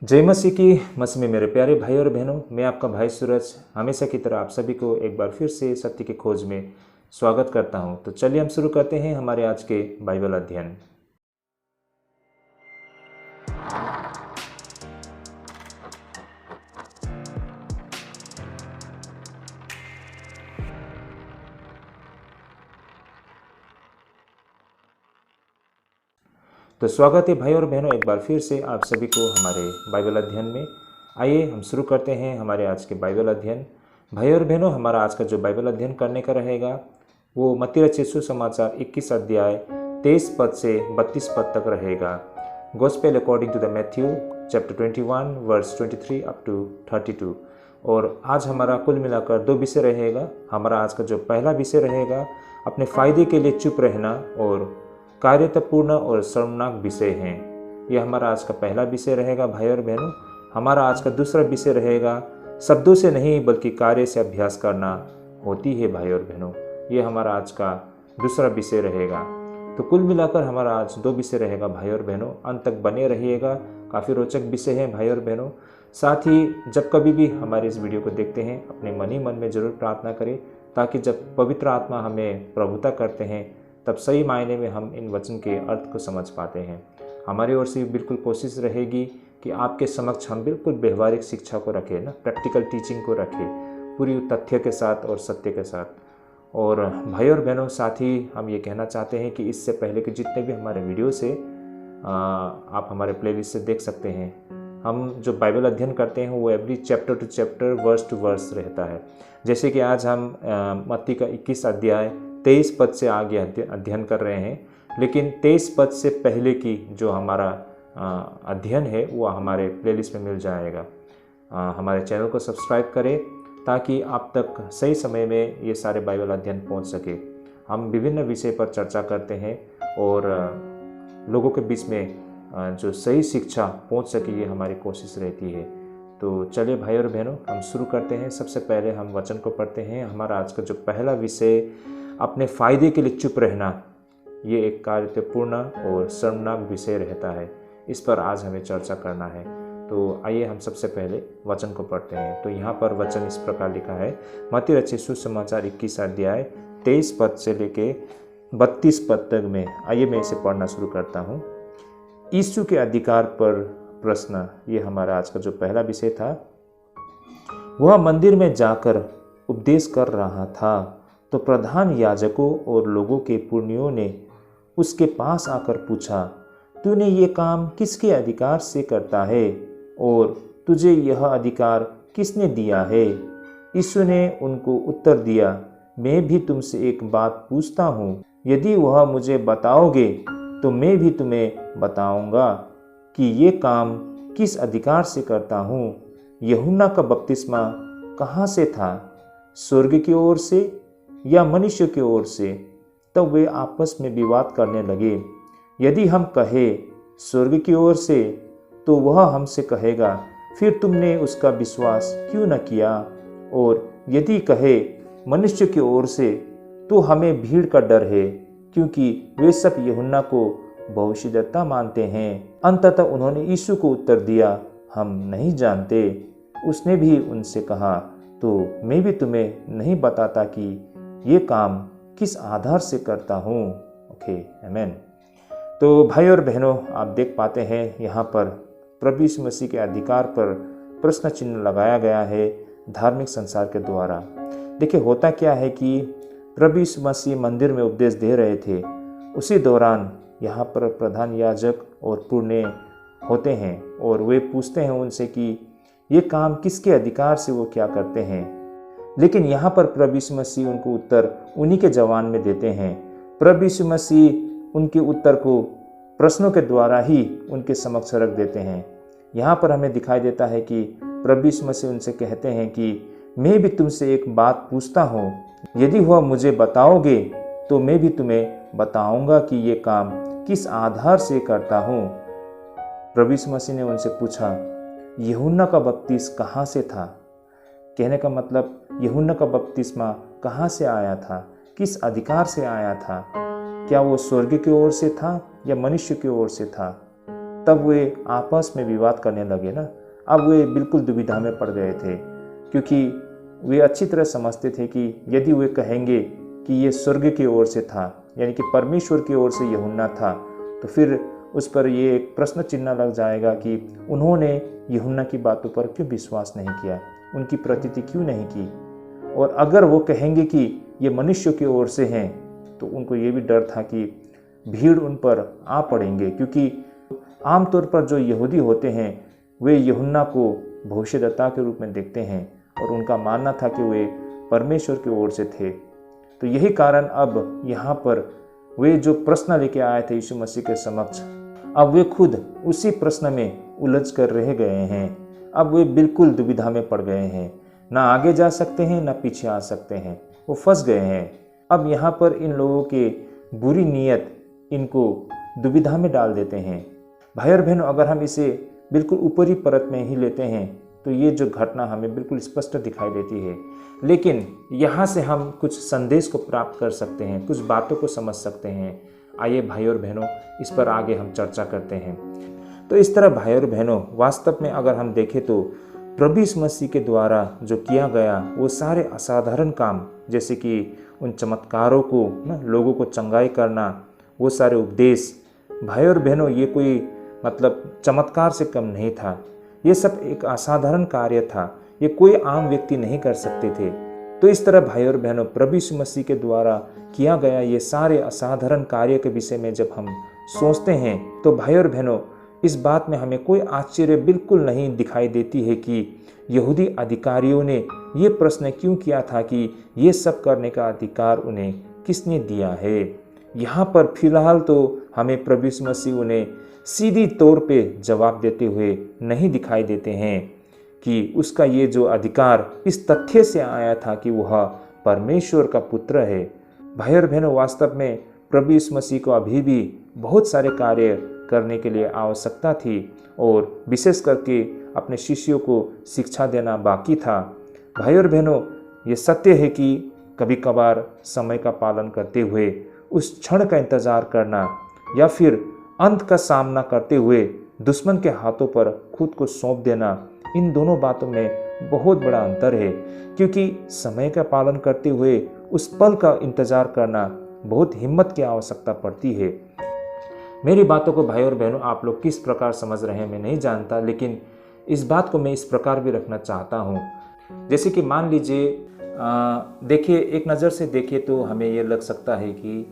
जय मसीह की। मसीह में मेरे प्यारे भाई और बहनों, मैं आपका भाई सूरज हमेशा की तरह आप सभी को एक बार फिर से सत्य की खोज में स्वागत करता हूं। तो चलिए हम शुरू करते हैं हमारे आज के बाइबल अध्ययन। तो स्वागत है भाई और बहनों एक बार फिर से आप सभी को हमारे बाइबल अध्ययन में। आइए हम शुरू करते हैं हमारे आज के बाइबल अध्ययन। भाई और बहनों, हमारा आज का जो बाइबल अध्ययन करने का रहेगा वो मत्ती रचित सुसमाचार 21 अध्याय 23 पद से 32 पद तक रहेगा। Gospel according to the Matthew chapter 21 verse 23 up to 32। और आज हमारा कुल मिलाकर 2 विषय रहेगा। हमारा आज का जो पहला विषय रहेगा अपने फायदे के लिए चुप रहना और कार्यतापूर्ण और शर्मनाक विषय हैं। यह हमारा आज का पहला विषय रहेगा भाई और बहनों। हमारा आज का दूसरा विषय रहेगा शब्दों से नहीं बल्कि कार्य से अभ्यास करना होती है भाई और बहनों। यह हमारा आज का दूसरा विषय रहेगा। तो कुल मिलाकर हमारा आज 2 विषय रहेगा भाई और बहनों। अंत तक बने रहिएगा, काफ़ी रोचक विषय है भाई और बहनों। साथ ही जब कभी भी हमारे इस वीडियो को देखते हैं अपने मन ही मन में ज़रूर प्रार्थना करें, ताकि जब पवित्र आत्मा हमें प्रभुता करते हैं तब सही मायने में हम इन वचन के अर्थ को समझ पाते हैं। हमारी ओर से बिल्कुल कोशिश रहेगी कि आपके समक्ष हम बिल्कुल व्यवहारिक शिक्षा को रखें ना, प्रैक्टिकल टीचिंग को रखें पूरी तथ्य के साथ और सत्य के साथ। और भाई और बहनों, साथ ही हम ये कहना चाहते हैं कि इससे पहले के जितने भी हमारे वीडियो से आप हमारे प्लेलिस्ट से देख सकते हैं। हम जो बाइबल अध्ययन करते हैं वो every chapter to chapter verse to verse रहता है। जैसे कि आज हम मत्ती का 21 अध्याय 23 पद से आगे अध्ययन कर रहे हैं, लेकिन 23 पद से पहले की जो हमारा अध्ययन है वो हमारे प्लेलिस्ट में मिल जाएगा। हमारे चैनल को सब्सक्राइब करें ताकि आप तक सही समय में ये सारे बाइबल अध्ययन पहुंच सके। हम विभिन्न विषय पर चर्चा करते हैं और लोगों के बीच में जो सही शिक्षा पहुंच सके ये हमारी कोशिश रहती है। तो चलिए भाई और बहनों, हम शुरू करते हैं। सबसे पहले हम वचन को पढ़ते हैं। हमारा आज का जो पहला विषय अपने फायदे के लिए चुप रहना, ये एक कार्यपूर्ण और शर्मनाक विषय रहता है। इस पर आज हमें चर्चा करना है। तो आइए हम सबसे पहले वचन को पढ़ते हैं। तो यहाँ पर वचन इस प्रकार लिखा है, मत्ती रचित सुसमाचार 21 अध्याय 23 पद से लेके 32 पद तक में। आइए मैं इसे पढ़ना शुरू करता हूँ। यीशु के अधिकार पर प्रश्न, ये हमारा आज का जो पहला विषय था। वह मंदिर में जाकर उपदेश कर रहा था तो प्रधान याजकों और लोगों के पुरनियों ने उसके पास आकर पूछा, तूने ये काम किसके अधिकार से करता है और तुझे यह अधिकार किसने दिया है? यीशु ने उनको उत्तर दिया, मैं भी तुमसे एक बात पूछता हूँ, यदि वह मुझे बताओगे तो मैं भी तुम्हें बताऊंगा कि ये काम किस अधिकार से करता हूँ। यूहन्ना का बपतिस्मा कहाँ से था, स्वर्ग की ओर से या मनुष्य की ओर से? तब वे आपस में विवाद करने लगे। यदि हम कहें स्वर्ग की ओर से तो वह हमसे कहेगा, फिर तुमने उसका विश्वास क्यों न किया? और यदि कहे मनुष्य की ओर से तो हमें भीड़ का डर है, क्योंकि वे सब यूहन्ना को भविष्यद्वक्ता मानते हैं। अंततः उन्होंने यीशु को उत्तर दिया, हम नहीं जानते। उसने भी उनसे कहा, तो मैं भी तुम्हें नहीं बताता कि ये काम किस आधार से करता हूँ। ओके, आमीन। तो भाई और बहनों, आप देख पाते हैं यहाँ पर प्रभु यीशु मसीह के अधिकार पर प्रश्न चिन्ह लगाया गया है धार्मिक संसार के द्वारा। देखिए होता क्या है कि प्रभु यीशु मसीह मंदिर में उपदेश दे रहे थे, उसी दौरान यहाँ पर प्रधान याजक और पुरने होते हैं और वे पूछते हैं उनसे कि ये काम किसके अधिकार से वो क्या करते हैं। लेकिन यहाँ पर प्रभु यीशु मसीह उनको उत्तर उन्हीं के जवाब में देते हैं। प्रभु यीशु मसीह उनके उत्तर को प्रश्नों के द्वारा ही उनके समक्ष रख देते हैं। यहाँ पर हमें दिखाई देता है कि प्रभु यीशु मसीह उनसे कहते हैं कि मैं भी तुमसे एक बात पूछता हूँ, यदि वह मुझे बताओगे तो मैं भी तुम्हें बताऊंगा कि ये काम किस आधार से करता हूँ। प्रभु यीशु मसीह ने उनसे पूछा, यूहन्ना का बपतिस्मा कहाँ से था? कहने का मतलब यूहन्ना का बपतिस्मा कहाँ से आया था, किस अधिकार से आया था? क्या वो स्वर्ग की ओर से था या मनुष्य की ओर से था? तब वे आपस में विवाद करने लगे ना। अब वे बिल्कुल दुविधा में पड़ गए थे, क्योंकि वे अच्छी तरह समझते थे कि यदि वे कहेंगे कि ये स्वर्ग की ओर से था, यानी कि परमेश्वर की ओर से यूहन्ना था, तो फिर उस पर ये एक प्रश्न चिन्ह लग जाएगा कि उन्होंने यूहन्ना की बातों पर क्यों विश्वास नहीं किया, उनकी प्रतीति क्यों नहीं की। और अगर वो कहेंगे कि ये मनुष्य की ओर से हैं, तो उनको ये भी डर था कि भीड़ उन पर आ पड़ेंगे, क्योंकि आमतौर पर जो यहूदी होते हैं वे यूहन्ना को भविष्यद्वक्ता के रूप में देखते हैं और उनका मानना था कि वे परमेश्वर की ओर से थे। तो यही कारण अब यहाँ पर वे जो प्रश्न लेके आए थे यीशु मसीह के समक्ष, अब वे खुद उसी प्रश्न में उलझ कर रह गए हैं। अब वे बिल्कुल दुविधा में पड़ गए हैं, ना आगे जा सकते हैं ना पीछे आ सकते हैं, वो फंस गए हैं। अब यहाँ पर इन लोगों के बुरी नीयत इनको दुविधा में डाल देते हैं। भाई और बहनों, अगर हम इसे बिल्कुल ऊपरी परत में ही लेते हैं तो ये जो घटना हमें बिल्कुल स्पष्ट दिखाई देती है, लेकिन यहाँ से हम कुछ संदेश को प्राप्त कर सकते हैं, कुछ बातों को समझ सकते हैं। आइए भाई और बहनों, इस पर आगे हम चर्चा करते हैं। तो इस तरह भाई और बहनों, वास्तव में अगर हम देखें तो प्रभु यीशु मसीह के द्वारा जो किया गया वो सारे असाधारण काम, जैसे कि उन चमत्कारों को ना, लोगों को चंगाई करना, वो सारे उपदेश, भाई और बहनों, ये कोई मतलब चमत्कार से कम नहीं था। ये सब एक असाधारण कार्य था, ये कोई आम व्यक्ति नहीं कर सकते थे। तो इस तरह भाई और बहनों, प्रभु यीशु मसीह के द्वारा किया गया ये सारे असाधारण कार्य के विषय में जब हम सोचते हैं तो भाई और बहनों, इस बात में हमें कोई आश्चर्य बिल्कुल नहीं दिखाई देती है कि यहूदी अधिकारियों ने ये प्रश्न क्यों किया था कि ये सब करने का अधिकार उन्हें किसने दिया है। यहाँ पर फिलहाल तो हमें प्रभु यीशु मसीह उन्हें सीधी तौर पे जवाब देते हुए नहीं दिखाई देते हैं कि उसका ये जो अधिकार इस तथ्य से आया था कि वह परमेश्वर का पुत्र है। भाई और बहनों, वास्तव में प्रभु यीशु मसीह को अभी भी बहुत सारे कार्य करने के लिए आवश्यकता थी और विशेष करके अपने शिष्यों को शिक्षा देना बाकी था। भाई और बहनों, ये सत्य है कि कभी कभार समय का पालन करते हुए उस क्षण का इंतजार करना या फिर अंत का सामना करते हुए दुश्मन के हाथों पर खुद को सौंप देना, इन दोनों बातों में बहुत बड़ा अंतर है, क्योंकि समय का पालन करते हुए उस पल का इंतजार करना बहुत हिम्मत की आवश्यकता पड़ती है। मेरी बातों को भाई और बहनों आप लोग किस प्रकार समझ रहे हैं मैं नहीं जानता, लेकिन इस बात को मैं इस प्रकार भी रखना चाहता हूँ। जैसे कि मान लीजिए, देखिए, एक नज़र से देखिए तो हमें ये लग सकता है कि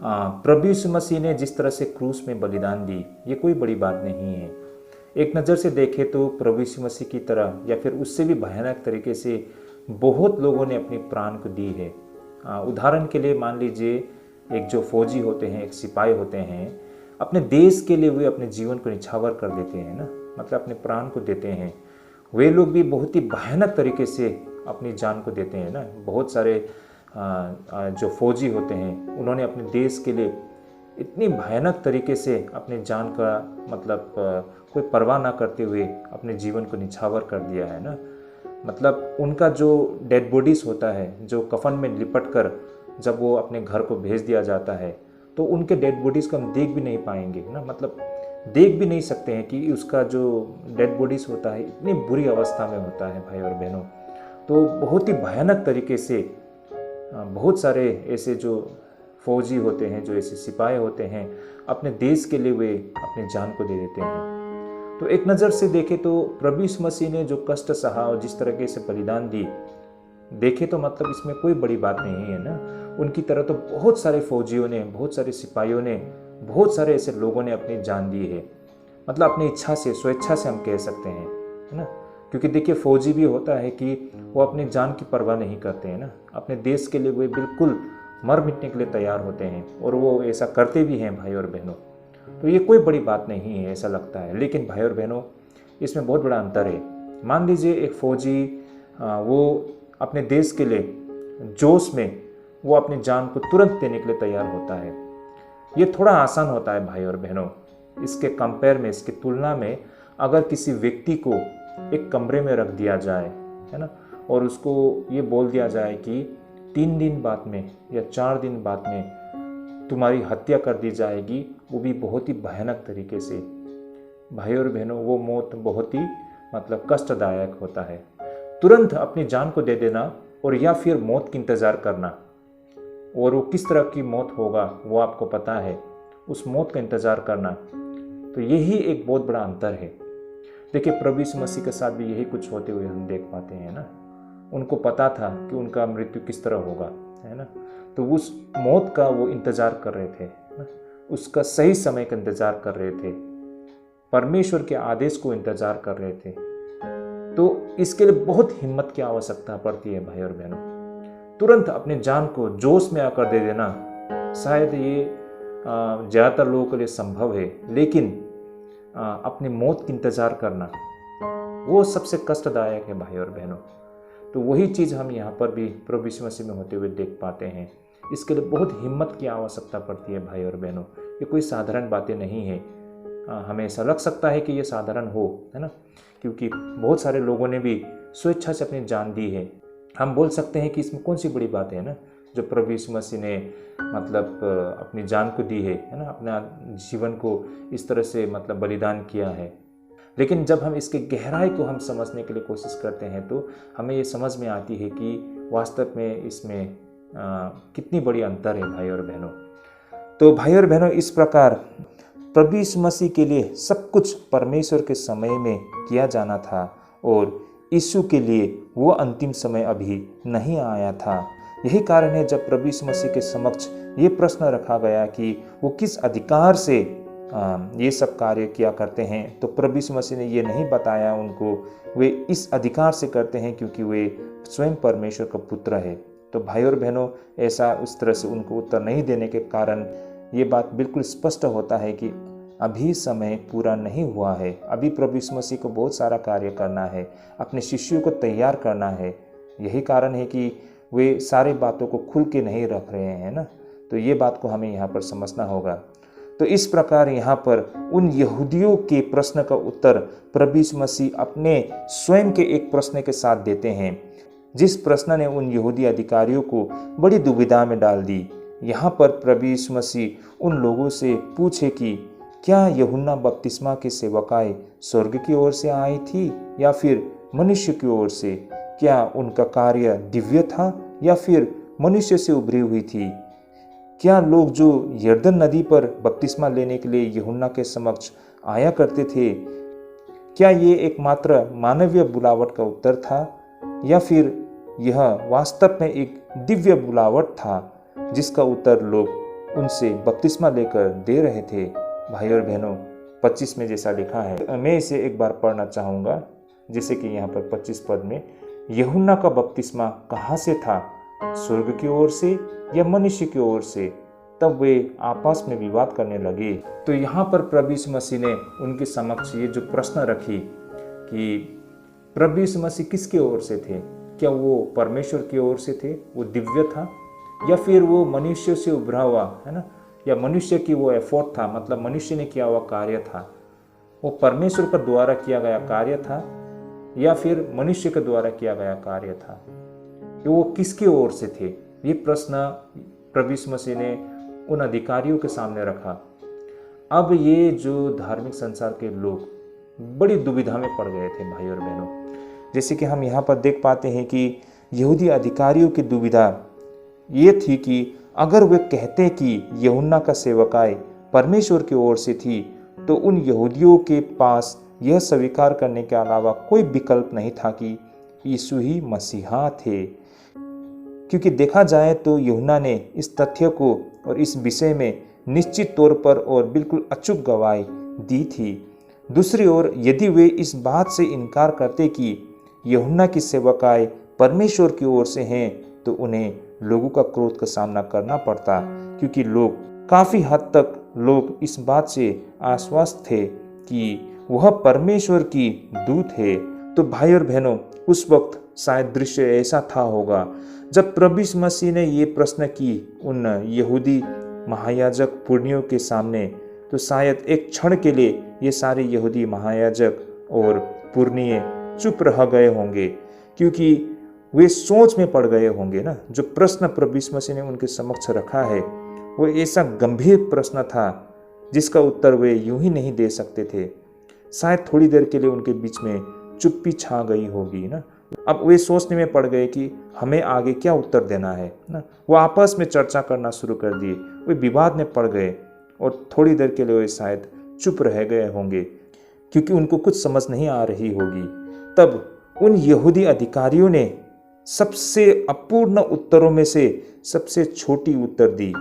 प्रभु यीशु मसीह ने जिस तरह से क्रूस में बलिदान दी, ये कोई बड़ी बात नहीं है। एक नज़र से देखें तो प्रभु यीशु मसीह की तरह या फिर उससे भी भयानक तरीके से बहुत लोगों ने अपनी प्राण को दी है। उदाहरण के लिए मान लीजिए, एक जो फौजी होते हैं, एक सिपाही होते हैं, अपने देश के लिए वे अपने जीवन को निछावर कर देते हैं ना, मतलब अपने प्राण को देते हैं। वे लोग भी बहुत ही भयानक तरीके से अपनी जान को देते हैं ना। बहुत सारे जो फौजी होते हैं उन्होंने अपने देश के लिए इतनी भयानक तरीके से अपनी जान का मतलब कोई परवाह ना करते हुए अपने जीवन को निछावर कर दिया है ना। मतलब उनका जो डेड बॉडीज होता है, जो कफन में लिपट कर जब वो अपने घर को भेज दिया जाता है, तो उनके डेड बॉडीज़ को हम देख भी नहीं पाएंगे ना, मतलब देख भी नहीं सकते हैं कि उसका जो डेड बॉडीज़ होता है इतनी बुरी अवस्था में होता है भाई और बहनों। तो बहुत ही भयानक तरीके से बहुत सारे ऐसे जो फौजी होते हैं, जो ऐसे सिपाही होते हैं, अपने देश के लिए वे अपनी जान को दे देते हैं। तो एक नज़र से देखें तो प्रभु यीशु मसीह ने जो कष्ट सहा और जिस तरीके से बलिदान दी, देखे तो मतलब इसमें कोई बड़ी बात नहीं है ना। उनकी तरह तो बहुत सारे फौजियों ने, बहुत सारे सिपाहियों ने, बहुत सारे ऐसे लोगों ने अपनी जान दी है, मतलब अपनी इच्छा से, स्वेच्छा से हम कह सकते हैं, है ना। क्योंकि देखिए, फौजी भी होता है कि वो अपनी जान की परवाह नहीं करते हैं ना, अपने देश के लिए वे बिल्कुल मर मिटने के लिए तैयार होते हैं और वो ऐसा करते भी हैं भाई और बहनों। तो ये कोई बड़ी बात नहीं है ऐसा लगता है, लेकिन भाई और बहनों इसमें बहुत बड़ा अंतर है। मान लीजिए एक फौजी वो अपने देश के लिए जोश में वो अपनी जान को तुरंत देने के लिए तैयार होता है। ये थोड़ा आसान होता है भाई और बहनों, इसके कंपेयर में, इसकी तुलना में अगर किसी व्यक्ति को एक कमरे में रख दिया जाए, है ना, और उसको ये बोल दिया जाए कि 3 दिन बाद में या 4 दिन बाद में तुम्हारी हत्या कर दी जाएगी, वो भी बहुत ही भयानक तरीके से, भाई और बहनों, वो मौत बहुत ही मतलब कष्टदायक होता है। तुरंत अपनी जान को दे देना और या फिर मौत की इंतज़ार करना, और वो किस तरह की मौत होगा वो आपको पता है, उस मौत का इंतज़ार करना, तो यही एक बहुत बड़ा अंतर है। देखिए, प्रभु यीशु मसीह के साथ भी यही कुछ होते हुए हम देख पाते हैं ना। उनको पता था कि उनका मृत्यु किस तरह होगा, है ना। तो उस मौत का वो इंतज़ार कर रहे थे ना, उसका सही समय का इंतज़ार कर रहे थे, परमेश्वर के आदेश को इंतज़ार कर रहे थे। तो इसके लिए बहुत हिम्मत की आवश्यकता पड़ती है भाई और बहनों। तुरंत अपनी जान को जोश में आकर दे देना, शायद ये ज़्यादातर लोगों के लिए संभव है, लेकिन अपनी मौत की इंतज़ार करना वो सबसे कष्टदायक है भाई और बहनों। तो वही चीज़ हम यहाँ पर भी प्रभु यीशु मसीह में होते हुए देख पाते हैं। इसके लिए बहुत हिम्मत की आवश्यकता पड़ती है भाई और बहनों। ये कोई साधारण बातें नहीं है। हमें ऐसा लग सकता है कि ये साधारण हो, है ना, क्योंकि बहुत सारे लोगों ने भी स्वेच्छा से अपनी जान दी है। हम बोल सकते हैं कि इसमें कौन सी बड़ी बात है ना, जो प्रभु यीशु मसीह ने मतलब अपनी जान को दी है ना, अपना जीवन को इस तरह से मतलब बलिदान किया है। लेकिन जब हम इसके गहराई को हम समझने के लिए कोशिश करते हैं तो हमें ये समझ में आती है कि वास्तव में इसमें कितनी बड़ी अंतर है भाई और बहनों। तो भाई और बहनों, इस प्रकार प्रभु यीशु मसीह के लिए सब कुछ परमेश्वर के समय में किया जाना था और यीशु के लिए वो अंतिम समय अभी नहीं आया था। यही कारण है जब प्रभु यीशु मसीह के समक्ष ये प्रश्न रखा गया कि वो किस अधिकार से ये सब कार्य किया करते हैं, तो प्रभु यीशु मसीह ने ये नहीं बताया उनको, वे इस अधिकार से करते हैं क्योंकि वे स्वयं परमेश्वर का पुत्र है। तो भाई और बहनों, ऐसा उस तरह से उनको उत्तर नहीं देने के कारण ये बात बिल्कुल स्पष्ट होता है कि अभी समय पूरा नहीं हुआ है। अभी प्रभु यीशु मसीह को बहुत सारा कार्य करना है, अपने शिष्यों को तैयार करना है। यही कारण है कि वे सारी बातों को खुल के नहीं रख रहे हैं ना। तो ये बात को हमें यहाँ पर समझना होगा। तो इस प्रकार यहाँ पर उन यहूदियों के प्रश्न का उत्तर प्रभु यीशु मसीह अपने स्वयं के एक प्रश्न के साथ देते हैं, जिस प्रश्न ने उन यहूदी अधिकारियों को बड़ी दुविधा में डाल दी। यहाँ पर प्रभु यीशु मसीह उन लोगों से पूछे कि क्या यूहन्ना बपतिस्मा की सेवकाई स्वर्ग की ओर से आई थी या फिर मनुष्य की ओर से? क्या उनका कार्य दिव्य था या फिर मनुष्य से उभरी हुई थी? क्या लोग जो यर्दन नदी पर बपतिस्मा लेने के लिए यूहन्ना के समक्ष आया करते थे, क्या ये एकमात्र मानवीय बुलावट का उत्तर था या फिर यह वास्तव में एक दिव्य बुलावट था जिसका उत्तर लोग उनसे बपतिस्मा लेकर दे रहे थे? भाई और बहनों, 25 में जैसा लिखा है, मैं इसे एक बार पढ़ना चाहूँगा, जैसे कि यहाँ पर 25 पद में, यूहन्ना का बपतिस्मा कहाँ से था, स्वर्ग की ओर से या मनुष्य की ओर से? तब वे आपस में विवाद करने लगे। तो यहाँ पर प्रभु यीशु मसीह ने उनके समक्ष ये जो प्रश्न रखी कि प्रभु यीशु मसीह किसकी ओर से थे? क्या वो परमेश्वर की ओर से थे, वो दिव्य था, या फिर वो मनुष्य से उभरा हुआ, है ना, या मनुष्य की वो एफर्ट था, मतलब मनुष्य ने किया हुआ कार्य था, वो परमेश्वर का द्वारा किया गया कार्य था या फिर मनुष्य के द्वारा किया गया कार्य था? कि वो किसकी ओर से थे? ये प्रश्न प्रभु यीशु मसीह ने उन अधिकारियों के सामने रखा। अब ये जो धार्मिक संसार के लोग बड़ी दुविधा में पड़ गए थे भाई और बहनों। जैसे कि हम यहाँ पर देख पाते हैं कि यहूदी अधिकारियों की दुविधा ये थी कि अगर वे कहते कि यूहन्ना का सेवकाई परमेश्वर की ओर से थी, तो उन यहूदियों के पास यह स्वीकार करने के अलावा कोई विकल्प नहीं था कि यीशु ही मसीहा थे। क्योंकि देखा जाए तो यूहन्ना ने इस तथ्य को और इस विषय में निश्चित तौर पर और बिल्कुल अचूक गवाही दी थी। दूसरी ओर यदि वे इस बात से इनकार करते कि यूहन्ना की सेवकाई परमेश्वर की ओर से हैं, तो उन्हें लोगों का क्रोध का सामना करना पड़ता, क्योंकि लोग काफ़ी हद तक लोग इस बात से आश्वस्त थे कि वह परमेश्वर की दूत है। तो भाई और बहनों, उस वक्त शायद दृश्य ऐसा था होगा जब प्रभु यीशु मसीह ने ये प्रश्न की उन यहूदी महायाजक पुरनियों के सामने, तो शायद एक क्षण के लिए ये सारे यहूदी महायाजक और पुरनिये चुप रह गए होंगे, क्योंकि वे सोच में पड़ गए होंगे ना। जो प्रश्न प्रभु यीशु मसीह ने उनके समक्ष रखा है वो ऐसा गंभीर प्रश्न था जिसका उत्तर वे यूं ही नहीं दे सकते थे। शायद थोड़ी देर के लिए उनके बीच में चुप्पी छा गई होगी ना। अब वे सोचने में पड़ गए कि हमें आगे क्या उत्तर देना है ना। वो आपस में चर्चा करना शुरू कर दिए, वे विवाद में पड़ गए और थोड़ी देर के लिए वे शायद चुप रह गए होंगे क्योंकि उनको कुछ समझ नहीं आ रही होगी। तब उन यहूदी अधिकारियों ने सबसे अपूर्ण उत्तरों में से सबसे छोटी उत्तर दी।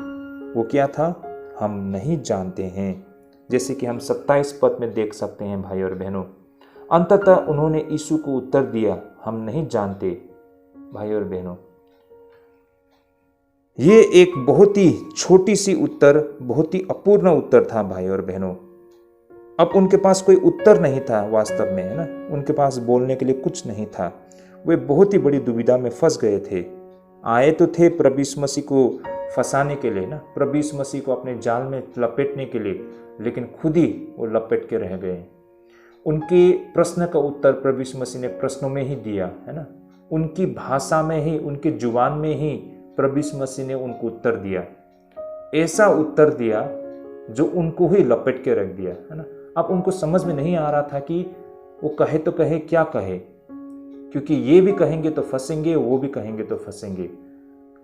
वो क्या था? हम नहीं जानते हैं। जैसे कि हम 27 पद में देख सकते हैं भाई और बहनों, अंततः उन्होंने यीशु को उत्तर दिया, हम नहीं जानते। भाई और बहनों, ये एक बहुत ही छोटी सी उत्तर, बहुत ही अपूर्ण उत्तर था भाई और बहनों। अब उनके पास कोई उत्तर नहीं था वास्तव में, है ना। उनके पास बोलने के लिए कुछ नहीं था। वे बहुत ही बड़ी दुविधा में फंस गए थे। आए तो थे प्रभु यीशु मसीह को फंसाने के लिए ना, प्रभु यीशु मसीह को अपने जाल में लपेटने के लिए, लेकिन खुद ही वो लपेट के रह गए। उनके प्रश्न का उत्तर प्रभु यीशु मसीह ने प्रश्नों में ही दिया, है ना। उनकी भाषा में ही, उनके जुबान में ही प्रभु यीशु मसीह ने उनको उत्तर दिया। ऐसा उत्तर दिया जो उनको ही लपेट के रख दिया, है ना। अब उनको समझ में नहीं आ रहा था कि वो कहे तो कहे क्या कहे, क्योंकि ये भी कहेंगे तो फंसेंगे, वो भी कहेंगे तो फंसेंगे।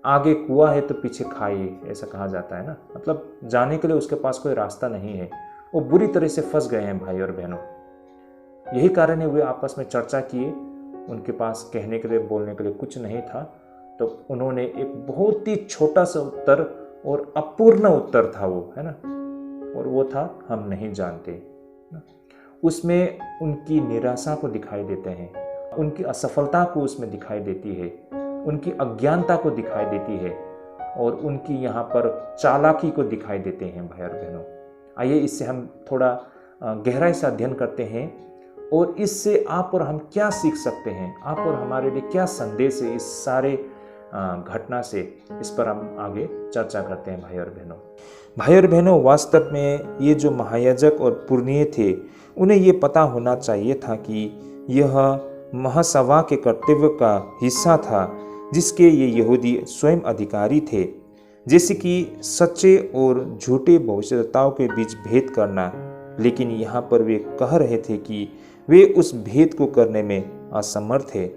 आगे कुआं है तो पीछे खाई, ऐसा कहा जाता है ना। मतलब जाने के लिए उसके पास कोई रास्ता नहीं है। वो बुरी तरह से फंस गए हैं भाई और बहनों। यही कारण है वे आपस में चर्चा किए। उनके पास कहने के लिए, बोलने के लिए कुछ नहीं था, तो उन्होंने एक बहुत ही छोटा सा उत्तर और अपूर्ण उत्तर था वो, है ना, और वो था हम नहीं जानते। उसमें उनकी निराशा को दिखाई देते हैं, उनकी असफलता को उसमें दिखाई देती है, उनकी अज्ञानता को दिखाई देती है और उनकी यहाँ पर चालाकी को दिखाई देते हैं भाई और बहनों। आइए इससे हम थोड़ा गहराई से अध्ययन करते हैं और इससे आप और हम क्या सीख सकते हैं, आप और हमारे लिए क्या संदेश है इस सारे घटना से, इस पर हम आगे चर्चा करते हैं भाई और बहनों। भाई और बहनों, वास्तव में ये जो महायाजक और पुरनिये थे, उन्हें ये पता होना चाहिए था कि यह महासभा के कर्तव्य का हिस्सा था जिसके ये यहूदी स्वयं अधिकारी थे, जैसे कि सच्चे और झूठे भविष्यद्वक्ताओं के बीच भेद करना। लेकिन यहाँ पर वे कह रहे थे कि वे उस भेद को करने में असमर्थ थे।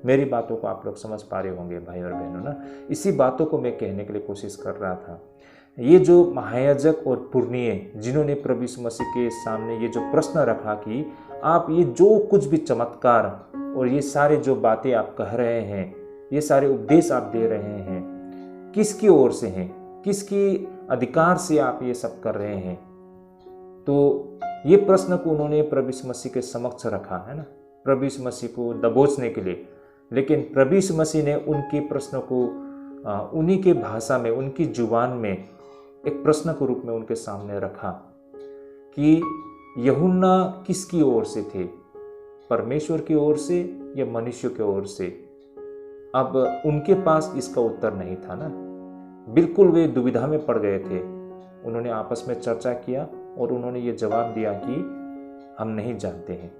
मेरी बातों को आप लोग समझ पा रहे होंगे भाई और बहनों ना। इसी बातों को मैं कहने के लिए कोशिश कर रहा था। ये जो महायाजक और पुरनिये जिन्होंने प्रभु यीशु मसीह के सामने ये जो प्रश्न रखा कि आप ये जो कुछ भी चमत्कार और ये सारे जो बातें आप कह रहे हैं, ये सारे उपदेश आप दे रहे हैं, किसकी ओर से हैं, किसकी अधिकार से आप ये सब कर रहे हैं। तो ये प्रश्न को उन्होंने प्रभु यीशु मसीह के समक्ष रखा, है ना, प्रभु यीशु मसीह को दबोचने के लिए। लेकिन प्रभु यीशु मसीह ने उनके प्रश्न को उन्हीं के भाषा में, उनकी जुबान में एक प्रश्न के रूप में उनके सामने रखा कि यूहन्ना किसकी ओर से थे, परमेश्वर की ओर से या मनुष्य की ओर से। अब उनके पास इसका उत्तर नहीं था ना, बिल्कुल वे दुविधा में पड़ गए थे। उन्होंने आपस में चर्चा किया और उन्होंने ये जवाब दिया कि हम नहीं जानते हैं।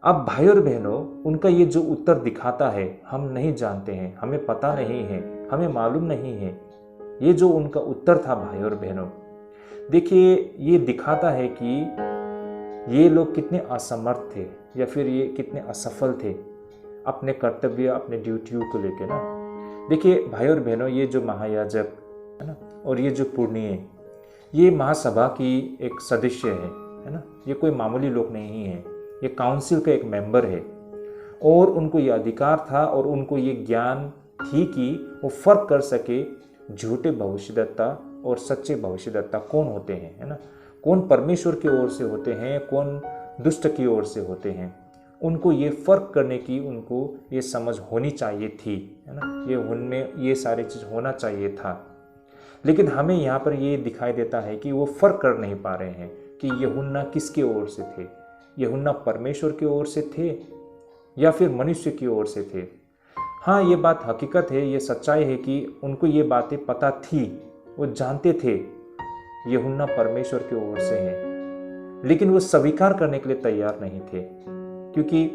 अब भाई और बहनों, उनका ये जो उत्तर दिखाता है, हम नहीं जानते हैं, हमें पता नहीं है, हमें मालूम नहीं है, ये जो उनका उत्तर था भाई और बहनों, देखिए ये दिखाता है कि ये लोग कितने असमर्थ थे या फिर ये कितने असफल थे अपने कर्तव्य, अपने ड्यूटियों को लेकर ना। देखिए भाई और बहनों, ये जो महायाजक है ना और ये जो पुरनिये, ये महासभा की एक सदस्य है ना। ये कोई मामूली लोग नहीं है, ये काउंसिल का एक मेंबर है और उनको ये अधिकार था और उनको ये ज्ञान थी कि वो फर्क कर सके झूठे भविष्यद्वक्ता और सच्चे भविष्यद्वक्ता कौन होते हैं, है ना। कौन परमेश्वर की ओर से होते हैं, कौन दुष्ट की ओर से होते हैं। उनको ये फर्क करने की उनको ये समझ होनी चाहिए थी, है ना। ये उनमें ये सारी चीज़ होना चाहिए था। लेकिन हमें यहाँ पर ये दिखाई देता है कि वो फर्क कर नहीं पा रहे हैं कि यूहन्ना किसकी ओर से थे। यूहन्ना परमेश्वर की ओर से थे या फिर मनुष्य की ओर से थे। हाँ, ये बात हकीकत है, ये सच्चाई है कि उनको ये बातें पता थी, वो जानते थे यूहन्ना परमेश्वर की ओर से हैं, लेकिन वो स्वीकार करने के लिए तैयार नहीं थे, क्योंकि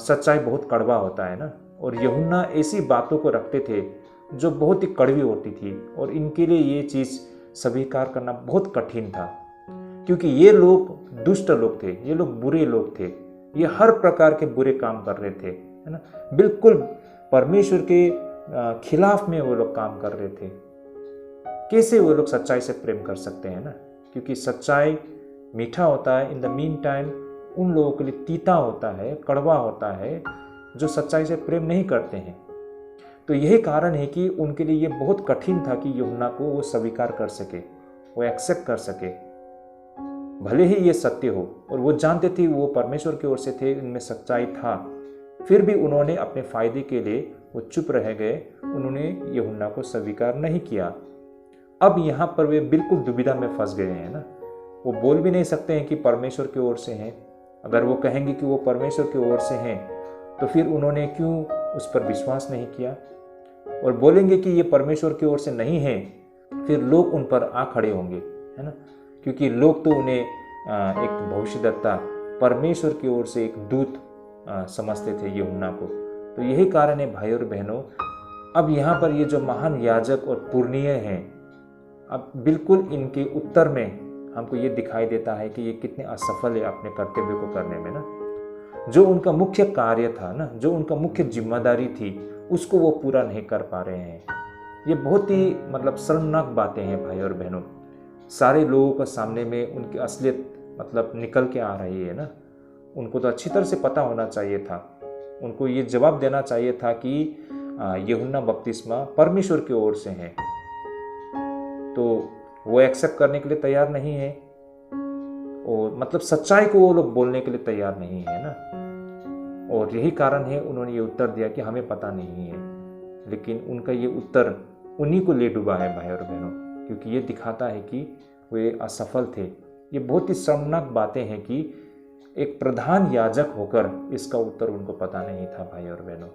सच्चाई बहुत कड़वा होता है ना। और यूहन्ना ऐसी बातों को रखते थे जो बहुत ही कड़वी होती थी और इनके लिए ये चीज़ स्वीकार करना बहुत कठिन था, क्योंकि ये लोग दुष्ट लोग थे, ये लोग बुरे लोग थे, ये हर प्रकार के बुरे काम कर रहे थे, है ना। बिल्कुल परमेश्वर के खिलाफ में वो लोग काम कर रहे थे। कैसे वो लोग सच्चाई से प्रेम कर सकते हैं ना, क्योंकि सच्चाई मीठा होता है, इन द मीन टाइम उन लोगों के लिए तीता होता है, कड़वा होता है, जो सच्चाई से प्रेम नहीं करते हैं। तो यही कारण है कि उनके लिए ये बहुत कठिन था कि यूहन्ना को वो स्वीकार कर सके, वो एक्सेप्ट कर सके, भले ही ये सत्य हो। और वो जानते थे वो परमेश्वर की ओर से थे, इनमें सच्चाई था, फिर भी उन्होंने अपने फायदे के लिए वो चुप रह गए, उन्होंने यूहन्ना को स्वीकार नहीं किया। अब यहाँ पर वे बिल्कुल दुविधा में फंस गए हैं ना। वो बोल भी नहीं सकते हैं कि परमेश्वर की ओर से हैं। अगर वो कहेंगे कि वो परमेश्वर की ओर से हैं, तो फिर उन्होंने क्यों उस पर विश्वास नहीं किया। और बोलेंगे कि ये परमेश्वर की ओर से नहीं है, फिर लोग उन पर आ खड़े होंगे, है ना, क्योंकि लोग तो उन्हें एक भविष्यद्वक्ता, परमेश्वर की ओर से एक दूत समझते थे यूहन्ना को। तो यही कारण है भाई और बहनों, अब यहाँ पर ये जो महान याजक और पुरनीय हैं, अब बिल्कुल इनके उत्तर में हमको ये दिखाई देता है कि ये कितने असफल है अपने कर्तव्य को करने में ना। जो उनका मुख्य कार्य था ना, जो उनका मुख्य जिम्मेदारी थी, उसको वो पूरा नहीं कर पा रहे हैं। ये बहुत ही मतलब शर्मनाक बातें हैं भाई और बहनों। सारे लोगों के सामने में उनकी असलियत मतलब निकल के आ रही है ना। उनको तो अच्छी तरह से पता होना चाहिए था, उनको ये जवाब देना चाहिए था कि यूहन्ना बपतिस्मा परमेश्वर की ओर से है, तो वो एक्सेप्ट करने के लिए तैयार नहीं है, और मतलब सच्चाई को वो लोग बोलने के लिए तैयार नहीं है ना। और यही कारण है उन्होंने ये उत्तर दिया कि हमें पता नहीं है। लेकिन उनका ये उत्तर उन्हीं को ले डूबा है भाई और बहनों, क्योंकि ये दिखाता है कि वे असफल थे। ये बहुत ही शर्मनाक बातें हैं कि एक प्रधान याजक होकर इसका उत्तर उनको पता नहीं था भाई और बहनों।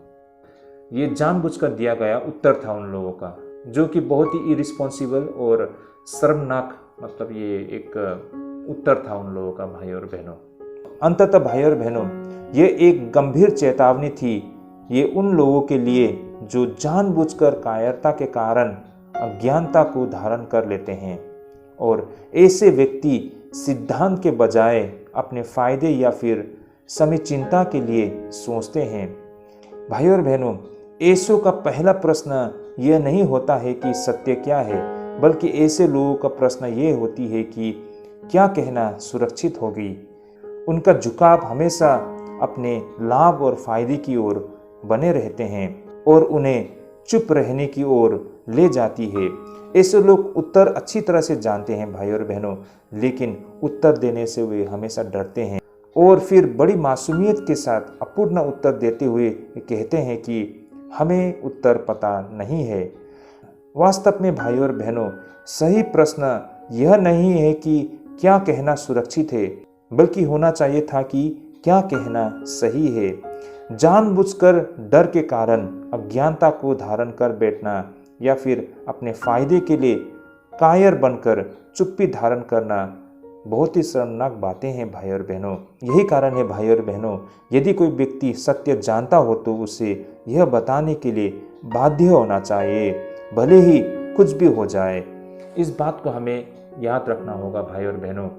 ये जानबूझकर दिया गया उत्तर था उन लोगों का, जो कि बहुत ही इरिस्पॉन्सिबल और शर्मनाक मतलब ये एक उत्तर था उन लोगों का भाई और बहनों। अंततः भाई और बहनों, ये एक गंभीर चेतावनी थी ये उन लोगों के लिए जो जानबूझकर कायरता के कारण अज्ञानता को धारण कर लेते हैं, और ऐसे व्यक्ति सिद्धांत के बजाय अपने फायदे या फिर समय चिंता के लिए सोचते हैं। भाई और बहनों, यीशु का पहला प्रश्न यह नहीं होता है कि सत्य क्या है, बल्कि ऐसे लोगों का प्रश्न ये होती है कि क्या कहना सुरक्षित होगी। उनका झुकाव हमेशा अपने लाभ और फायदे की ओर बने रहते हैं और उन्हें चुप रहने की ओर ले जाती है। ऐसे लोग उत्तर अच्छी तरह से जानते हैं भाई और बहनों, लेकिन उत्तर देने से वे हमेशा डरते हैं और फिर बड़ी मासूमियत के साथ अपूर्ण उत्तर देते हुए कहते हैं कि हमें उत्तर पता नहीं है। वास्तव में भाई और बहनों, सही प्रश्न यह नहीं है कि क्या कहना सुरक्षित है, बल्कि होना चाहिए था कि क्या कहना सही है। जानबूझकर डर के कारण अज्ञानता को धारण कर बैठना या फिर अपने फायदे के लिए कायर बनकर चुप्पी धारण करना बहुत ही शर्मनाक बातें हैं भाई और बहनों। यही कारण है भाई और बहनों, यदि कोई व्यक्ति सत्य जानता हो तो उसे यह बताने के लिए बाध्य होना चाहिए, भले ही कुछ भी हो जाए। इस बात को हमें याद रखना होगा भाई और बहनों।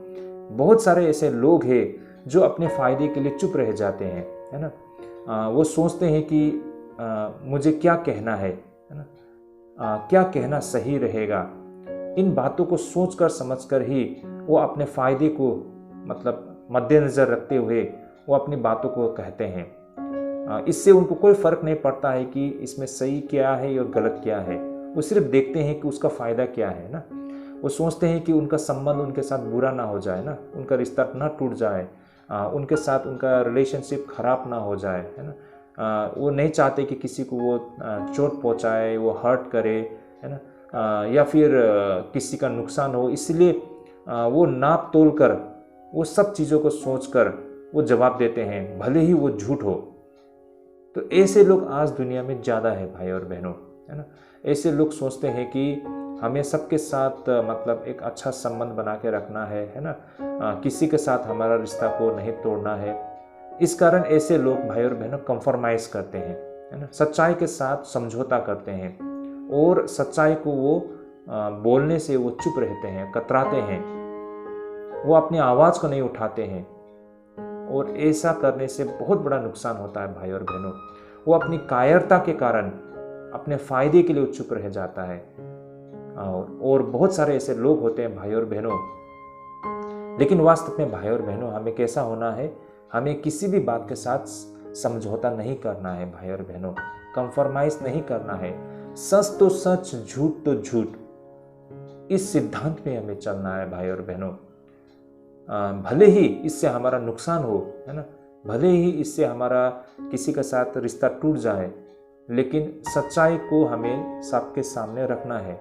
बहुत सारे ऐसे लोग हैं जो अपने फायदे के लिए चुप रह जाते हैं, है ना। वो सोचते हैं कि मुझे क्या कहना है ना, क्या कहना सही रहेगा। इन बातों को सोचकर समझकर ही वो अपने फायदे को मतलब मद्देनज़र रखते हुए वो अपनी बातों को कहते हैं। इससे उनको कोई फ़र्क नहीं पड़ता है कि इसमें सही क्या है और गलत क्या है। वो सिर्फ देखते हैं कि उसका फ़ायदा क्या है ना। वो सोचते हैं कि उनका संबंध उनके साथ बुरा ना हो जाए ना, उनका रिश्ता ना टूट जाए, उनके साथ उनका रिलेशनशिप ख़राब ना हो जाए, है ना। वो नहीं चाहते कि किसी को वो चोट पहुंचाए, वो हर्ट करे, है ना, या फिर किसी का नुकसान हो। इसलिए वो नाप तोल कर, वो सब चीज़ों को सोचकर वो जवाब देते हैं, भले ही वो झूठ हो। तो ऐसे लोग आज दुनिया में ज़्यादा है भाई और बहनों, है ना। ऐसे लोग सोचते हैं कि हमें सबके साथ मतलब एक अच्छा संबंध बना के रखना है ना, किसी के साथ हमारा रिश्ता को नहीं तोड़ना है। इस कारण ऐसे लोग भाई और बहनों कंफर्माइज करते हैं, है ना, सच्चाई के साथ समझौता करते हैं और सच्चाई को वो बोलने से वो चुप रहते हैं, कतराते हैं। वो अपनी आवाज़ को नहीं उठाते हैं, और ऐसा करने से बहुत बड़ा नुकसान होता है भाई और बहनों। वो अपनी कायरता के कारण अपने फायदे के लिए चुप रह जाता है। और बहुत सारे ऐसे लोग होते हैं भाई और बहनों। लेकिन वास्तव में भाई और बहनों, हमें कैसा होना है? हमें किसी भी बात के साथ समझौता नहीं करना है भाई और बहनों, कंफर्माइज नहीं करना है। सच तो सच, झूठ तो झूठ, इस सिद्धांत में हमें चलना है भाई और बहनों। भले ही इससे हमारा नुकसान हो, है ना, भले ही इससे हमारा किसी के साथ रिश्ता टूट जाए, लेकिन सच्चाई को हमें सबके सामने रखना है।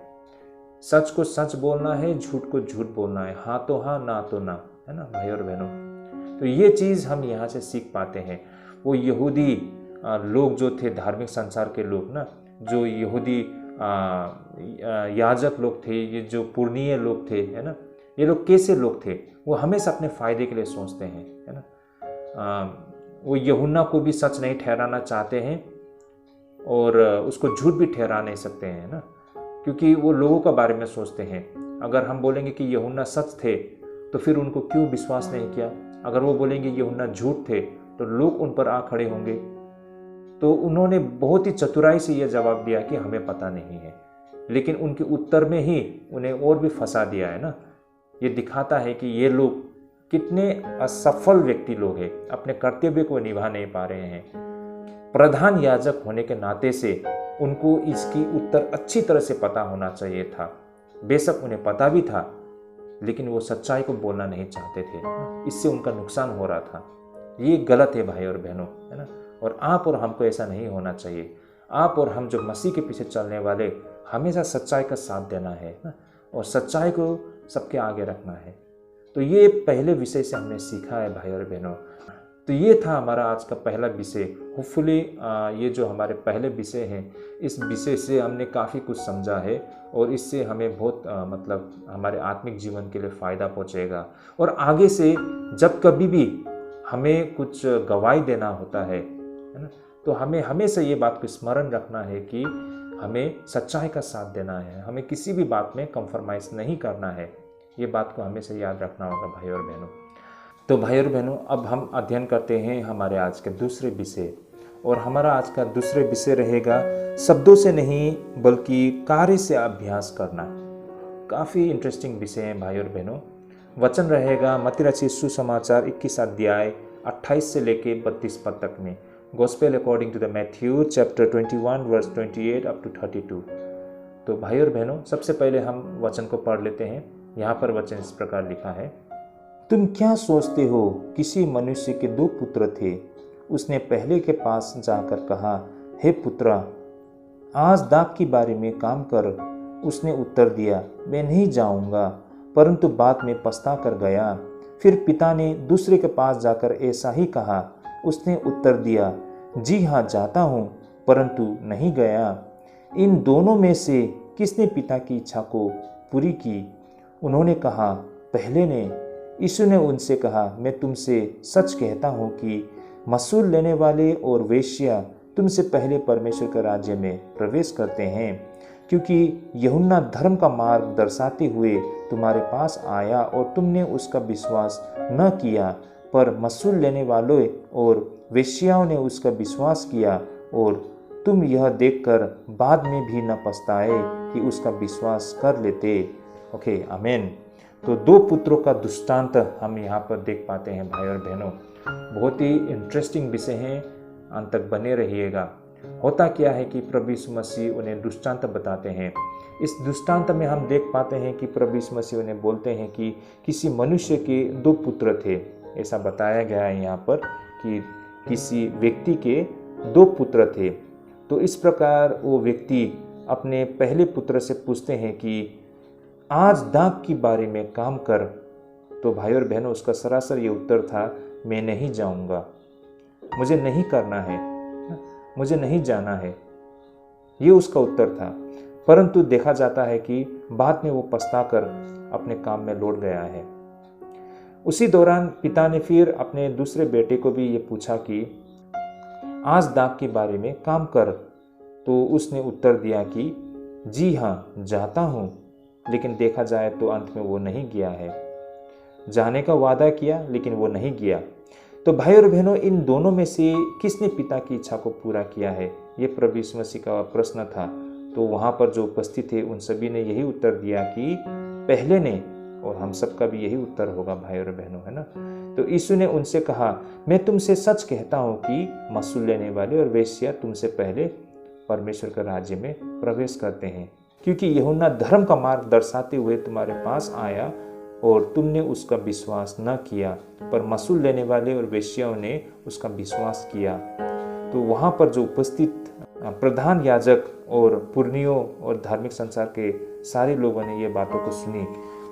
सच को सच बोलना है, झूठ को झूठ बोलना है, हाँ तो हाँ, ना तो ना, है ना भाई और बहनों। तो ये चीज़ हम यहाँ से सीख पाते हैं। वो यहूदी लोग जो थे, धार्मिक संसार के लोग ना, जो यहूदी याजक लोग थे, ये जो पुरनीय लोग थे, है ना, ये लोग कैसे लोग थे? वो हमेशा अपने फायदे के लिए सोचते हैं, है ना। वो यूहन्ना को भी सच नहीं ठहराना चाहते हैं, और उसको झूठ भी ठहरा नहीं सकते हैं ना, क्योंकि वो लोगों का बारे में सोचते हैं। अगर हम बोलेंगे कि यूहन्ना सच थे, तो फिर उनको क्यों विश्वास नहीं किया? अगर वो बोलेंगे यूहन्ना झूठ थे, तो लोग उन पर आ खड़े होंगे। तो उन्होंने बहुत ही चतुराई से यह जवाब दिया कि हमें पता नहीं है। लेकिन उनके उत्तर में ही उन्हें और भी फंसा दिया है ना। ये दिखाता है कि ये लोग कितने असफल व्यक्ति लोग हैं, अपने कर्तव्य को निभा नहीं पा रहे हैं। प्रधान याजक होने के नाते से उनको इसकी उत्तर अच्छी तरह से पता होना चाहिए था। बेशक उन्हें पता भी था, लेकिन वो सच्चाई को बोलना नहीं चाहते थे। इससे उनका नुकसान हो रहा था। ये गलत है भाई और बहनों, है ना। और आप और हमको ऐसा नहीं होना चाहिए। आप और हम जो मसीह के पीछे चलने वाले, हमेशा सच्चाई का साथ देना है ना, और सच्चाई को सबके आगे रखना है। तो ये पहले विषय से हमने सीखा है भाई और बहनों। तो ये था हमारा आज का पहला विषय। होपफुली ये जो हमारे पहले विषय हैं, इस विषय से हमने काफ़ी कुछ समझा है, और इससे हमें बहुत मतलब हमारे आत्मिक जीवन के लिए फ़ायदा पहुँचेगा। और आगे से जब कभी भी हमें कुछ गवाही देना होता है ना, तो हमें हमेशा ये बात को स्मरण रखना है कि हमें सच्चाई का साथ देना है, हमें किसी भी बात में कंप्रोमाइज़ नहीं करना है। ये बात को हमेशा याद रखना होगा भाई और बहनों। तो भाई और बहनों, अब हम अध्ययन करते हैं हमारे आज के दूसरे विषय। और हमारा आज का दूसरे विषय रहेगा शब्दों से नहीं बल्कि कार्य से अभ्यास करना। काफ़ी इंटरेस्टिंग विषय है भाई और बहनों। वचन रहेगा मत्ती रचित सुसमाचार 21 अध्याय 28 से लेके 32 पद तक में। Gospel according to the Matthew chapter 21 verse 28 up to 32। तो भाई और बहनों, सबसे पहले हम वचन को पढ़ लेते हैं। यहाँ पर वचन इस प्रकार लिखा है, तुम क्या सोचते हो? किसी मनुष्य के 2 पुत्र थे। उसने पहले के पास जाकर कहा, हे पुत्रा, आज दाख की बारी में काम कर। उसने उत्तर दिया, मैं नहीं जाऊंगा, परंतु बाद में पछता कर गया। फिर पिता ने दूसरे के पास जाकर ऐसा ही कहा। उसने उत्तर दिया, जी हाँ, जाता हूँ, परंतु नहीं गया। इन दोनों में से किसने पिता की इच्छा को पूरी की? उन्होंने कहा, पहले ने। यीशु ने उनसे कहा, मैं तुमसे सच कहता हूँ कि मसूल लेने वाले और वेश्या तुमसे पहले परमेश्वर के राज्य में प्रवेश करते हैं। क्योंकि यूहन्ना धर्म का मार्ग दर्शाते हुए तुम्हारे पास आया और तुमने उसका विश्वास न किया, पर मसूल लेने वालों और वेश्याओं ने उसका विश्वास किया, और तुम यह देखकर बाद में भी न पछताए कि उसका विश्वास कर लेते। ओके, आमीन। तो 2 पुत्रों का दृष्टांत हम यहाँ पर देख पाते हैं भाई और बहनों। बहुत ही इंटरेस्टिंग विषय हैं, अंत तक बने रहिएगा। होता क्या है कि प्रभु यीशु मसीह उन्हें दृष्टांत बताते हैं। इस दृष्टांत में हम देख पाते हैं कि प्रभु यीशु मसीह उन्हें बोलते हैं कि किसी मनुष्य के 2 पुत्र थे। ऐसा बताया गया है यहाँ पर कि किसी व्यक्ति के 2 पुत्र थे। तो इस प्रकार वो व्यक्ति अपने पहले पुत्र से पूछते हैं कि आज दाख की बारी में काम कर। तो भाई और बहनों, उसका सरासर ये उत्तर था, मैं नहीं जाऊंगा, मुझे नहीं करना है, मुझे नहीं जाना है। ये उसका उत्तर था। परंतु देखा जाता है कि बाद में वो पछताकर अपने काम में लौट गया है। उसी दौरान पिता ने फिर अपने दूसरे बेटे को भी ये पूछा कि आज दाख के बारे में काम कर। तो उसने उत्तर दिया कि जी हाँ, जाता हूँ। लेकिन देखा जाए तो अंत में वो नहीं गया है। जाने का वादा किया लेकिन वो नहीं गया। तो भाई और बहनों, इन दोनों में से किसने पिता की इच्छा को पूरा किया है, ये प्रभु यीशु मसीह का प्रश्न था। तो वहाँ पर जो उपस्थित थे उन सभी ने यही उत्तर दिया कि पहले ने, और हम सबका भी यही उत्तर होगा भाई और बहनों, है ना। तो यीशु ने उनसे कहा, मैं तुमसे सच कहता हूँ कि मसूल लेने वाले और वेश्या तुमसे पहले परमेश्वर के राज्य में प्रवेश करते हैं, क्योंकि यूहन्ना धर्म का मार्ग दर्शाते हुए तुम्हारे पास आया और तुमने उसका विश्वास न किया, पर मसूल लेने वाले और वेश्याओं ने उसका विश्वास किया। तो वहाँ पर जो उपस्थित प्रधान याजक और पुरनियों और धार्मिक संसार के सारे लोगों ने ये बातों को सुनी।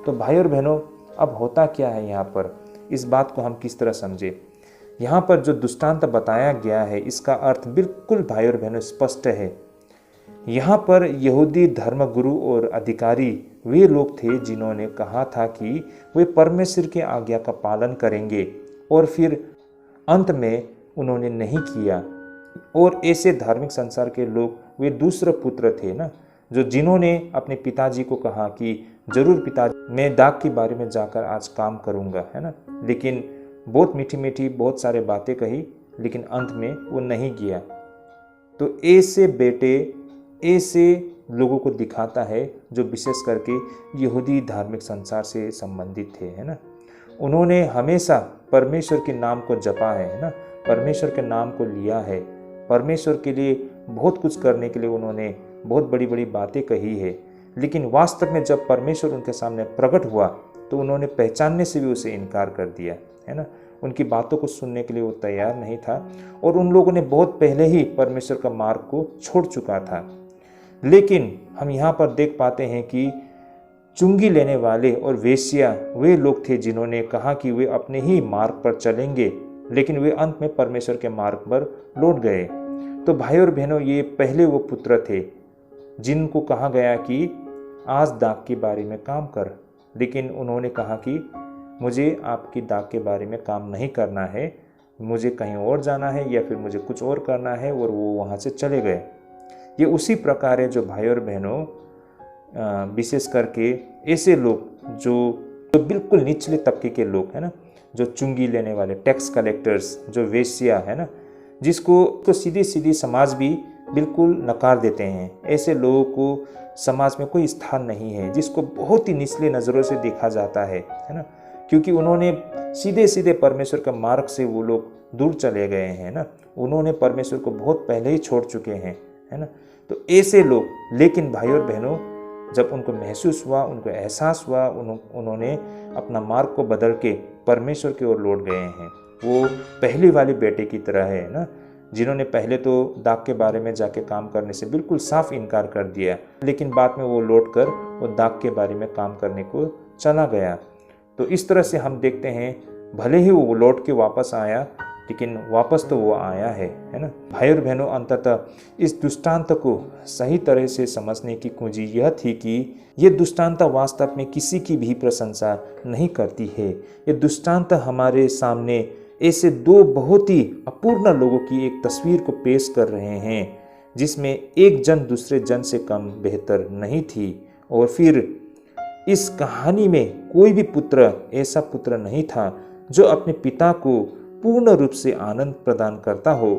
तो भाई और बहनों, अब होता क्या है यहाँ पर, इस बात को हम किस तरह समझे। यहाँ पर जो दृष्टांत बताया गया है इसका अर्थ बिल्कुल भाई और बहनों स्पष्ट है। यहाँ पर यहूदी धर्मगुरु और अधिकारी वे लोग थे जिन्होंने कहा था कि वे परमेश्वर की आज्ञा का पालन करेंगे, और फिर अंत में उन्होंने नहीं किया। और ऐसे धार्मिक संसार के लोग वे दूसरे पुत्र थे ना, जो जिन्होंने अपने पिताजी को कहा कि जरूर पिताजी, मैं दाग के बारे में जाकर आज काम करूँगा, है ना। लेकिन बहुत मीठी मीठी बहुत सारे बातें कही, लेकिन अंत में वो नहीं गया। तो ऐसे बेटे ऐसे लोगों को दिखाता है जो विशेष करके यहूदी धार्मिक संसार से संबंधित थे, है ना। उन्होंने हमेशा परमेश्वर के नाम को जपा है ना, परमेश्वर के नाम को लिया है, परमेश्वर के लिए बहुत कुछ करने के लिए उन्होंने बहुत बड़ी बड़ी बातें कही है। लेकिन वास्तव में जब परमेश्वर उनके सामने प्रकट हुआ तो उन्होंने पहचानने से भी उसे इनकार कर दिया, है ना। उनकी बातों को सुनने के लिए वो तैयार नहीं था, और उन लोगों ने बहुत पहले ही परमेश्वर का मार्ग को छोड़ चुका था। लेकिन हम यहाँ पर देख पाते हैं कि चुंगी लेने वाले और वेश्या वे लोग थे जिन्होंने कहा कि वे अपने ही मार्ग पर चलेंगे, लेकिन वे अंत में परमेश्वर के मार्ग पर लौट गए। तो भाई और बहनों, ये पहले वो पुत्र थे जिनको कहा गया कि आज दाग के बारे में काम कर, लेकिन उन्होंने कहा कि मुझे आपकी दाग के बारे में काम नहीं करना है, मुझे कहीं और जाना है या फिर मुझे कुछ और करना है, और वो वहाँ से चले गए। ये उसी प्रकार है जो भाई और बहनों, विशेष करके ऐसे लोग जो बिल्कुल निचले तबके के लोग, है ना, जो चुंगी लेने वाले टैक्स कलेक्टर्स, जो वेश्या, है ना, जिसको तो सीधी सीधी समाज भी बिल्कुल नकार देते हैं। ऐसे लोगों को समाज में कोई स्थान नहीं है, जिसको बहुत ही निचले नज़रों से देखा जाता है ना, क्योंकि उन्होंने सीधे सीधे परमेश्वर के मार्ग से वो लोग दूर चले गए हैं ना, उन्होंने परमेश्वर को बहुत पहले ही छोड़ चुके हैं, है ना। तो ऐसे लोग, लेकिन भाई और बहनों, जब उनको महसूस हुआ, उनको एहसास हुआ, उन्होंने अपना मार्ग को बदल के परमेश्वर की ओर लौट गए हैं। वो पहले वाले बेटे की तरह है ना, जिन्होंने पहले तो दाग के बारे में जाके काम करने से बिल्कुल साफ इनकार कर दिया, लेकिन बाद में वो लौट कर वो दाग के बारे में काम करने को चला गया। तो इस तरह से हम देखते हैं, भले ही वो लौट के वापस आया, लेकिन वापस तो वो आया है ना। भाई और बहनों, अंततः इस दृष्टांत को सही तरह से समझने की कुंजी यह थी कि ये दृष्टांत वास्तव में किसी की भी प्रशंसा नहीं करती है। ये दृष्टांत हमारे सामने ऐसे दो बहुत ही अपूर्ण लोगों की एक तस्वीर को पेश कर रहे हैं, जिसमें एक जन दूसरे जन से कम बेहतर नहीं थी। और फिर इस कहानी में कोई भी पुत्र ऐसा पुत्र नहीं था जो अपने पिता को पूर्ण रूप से आनंद प्रदान करता हो।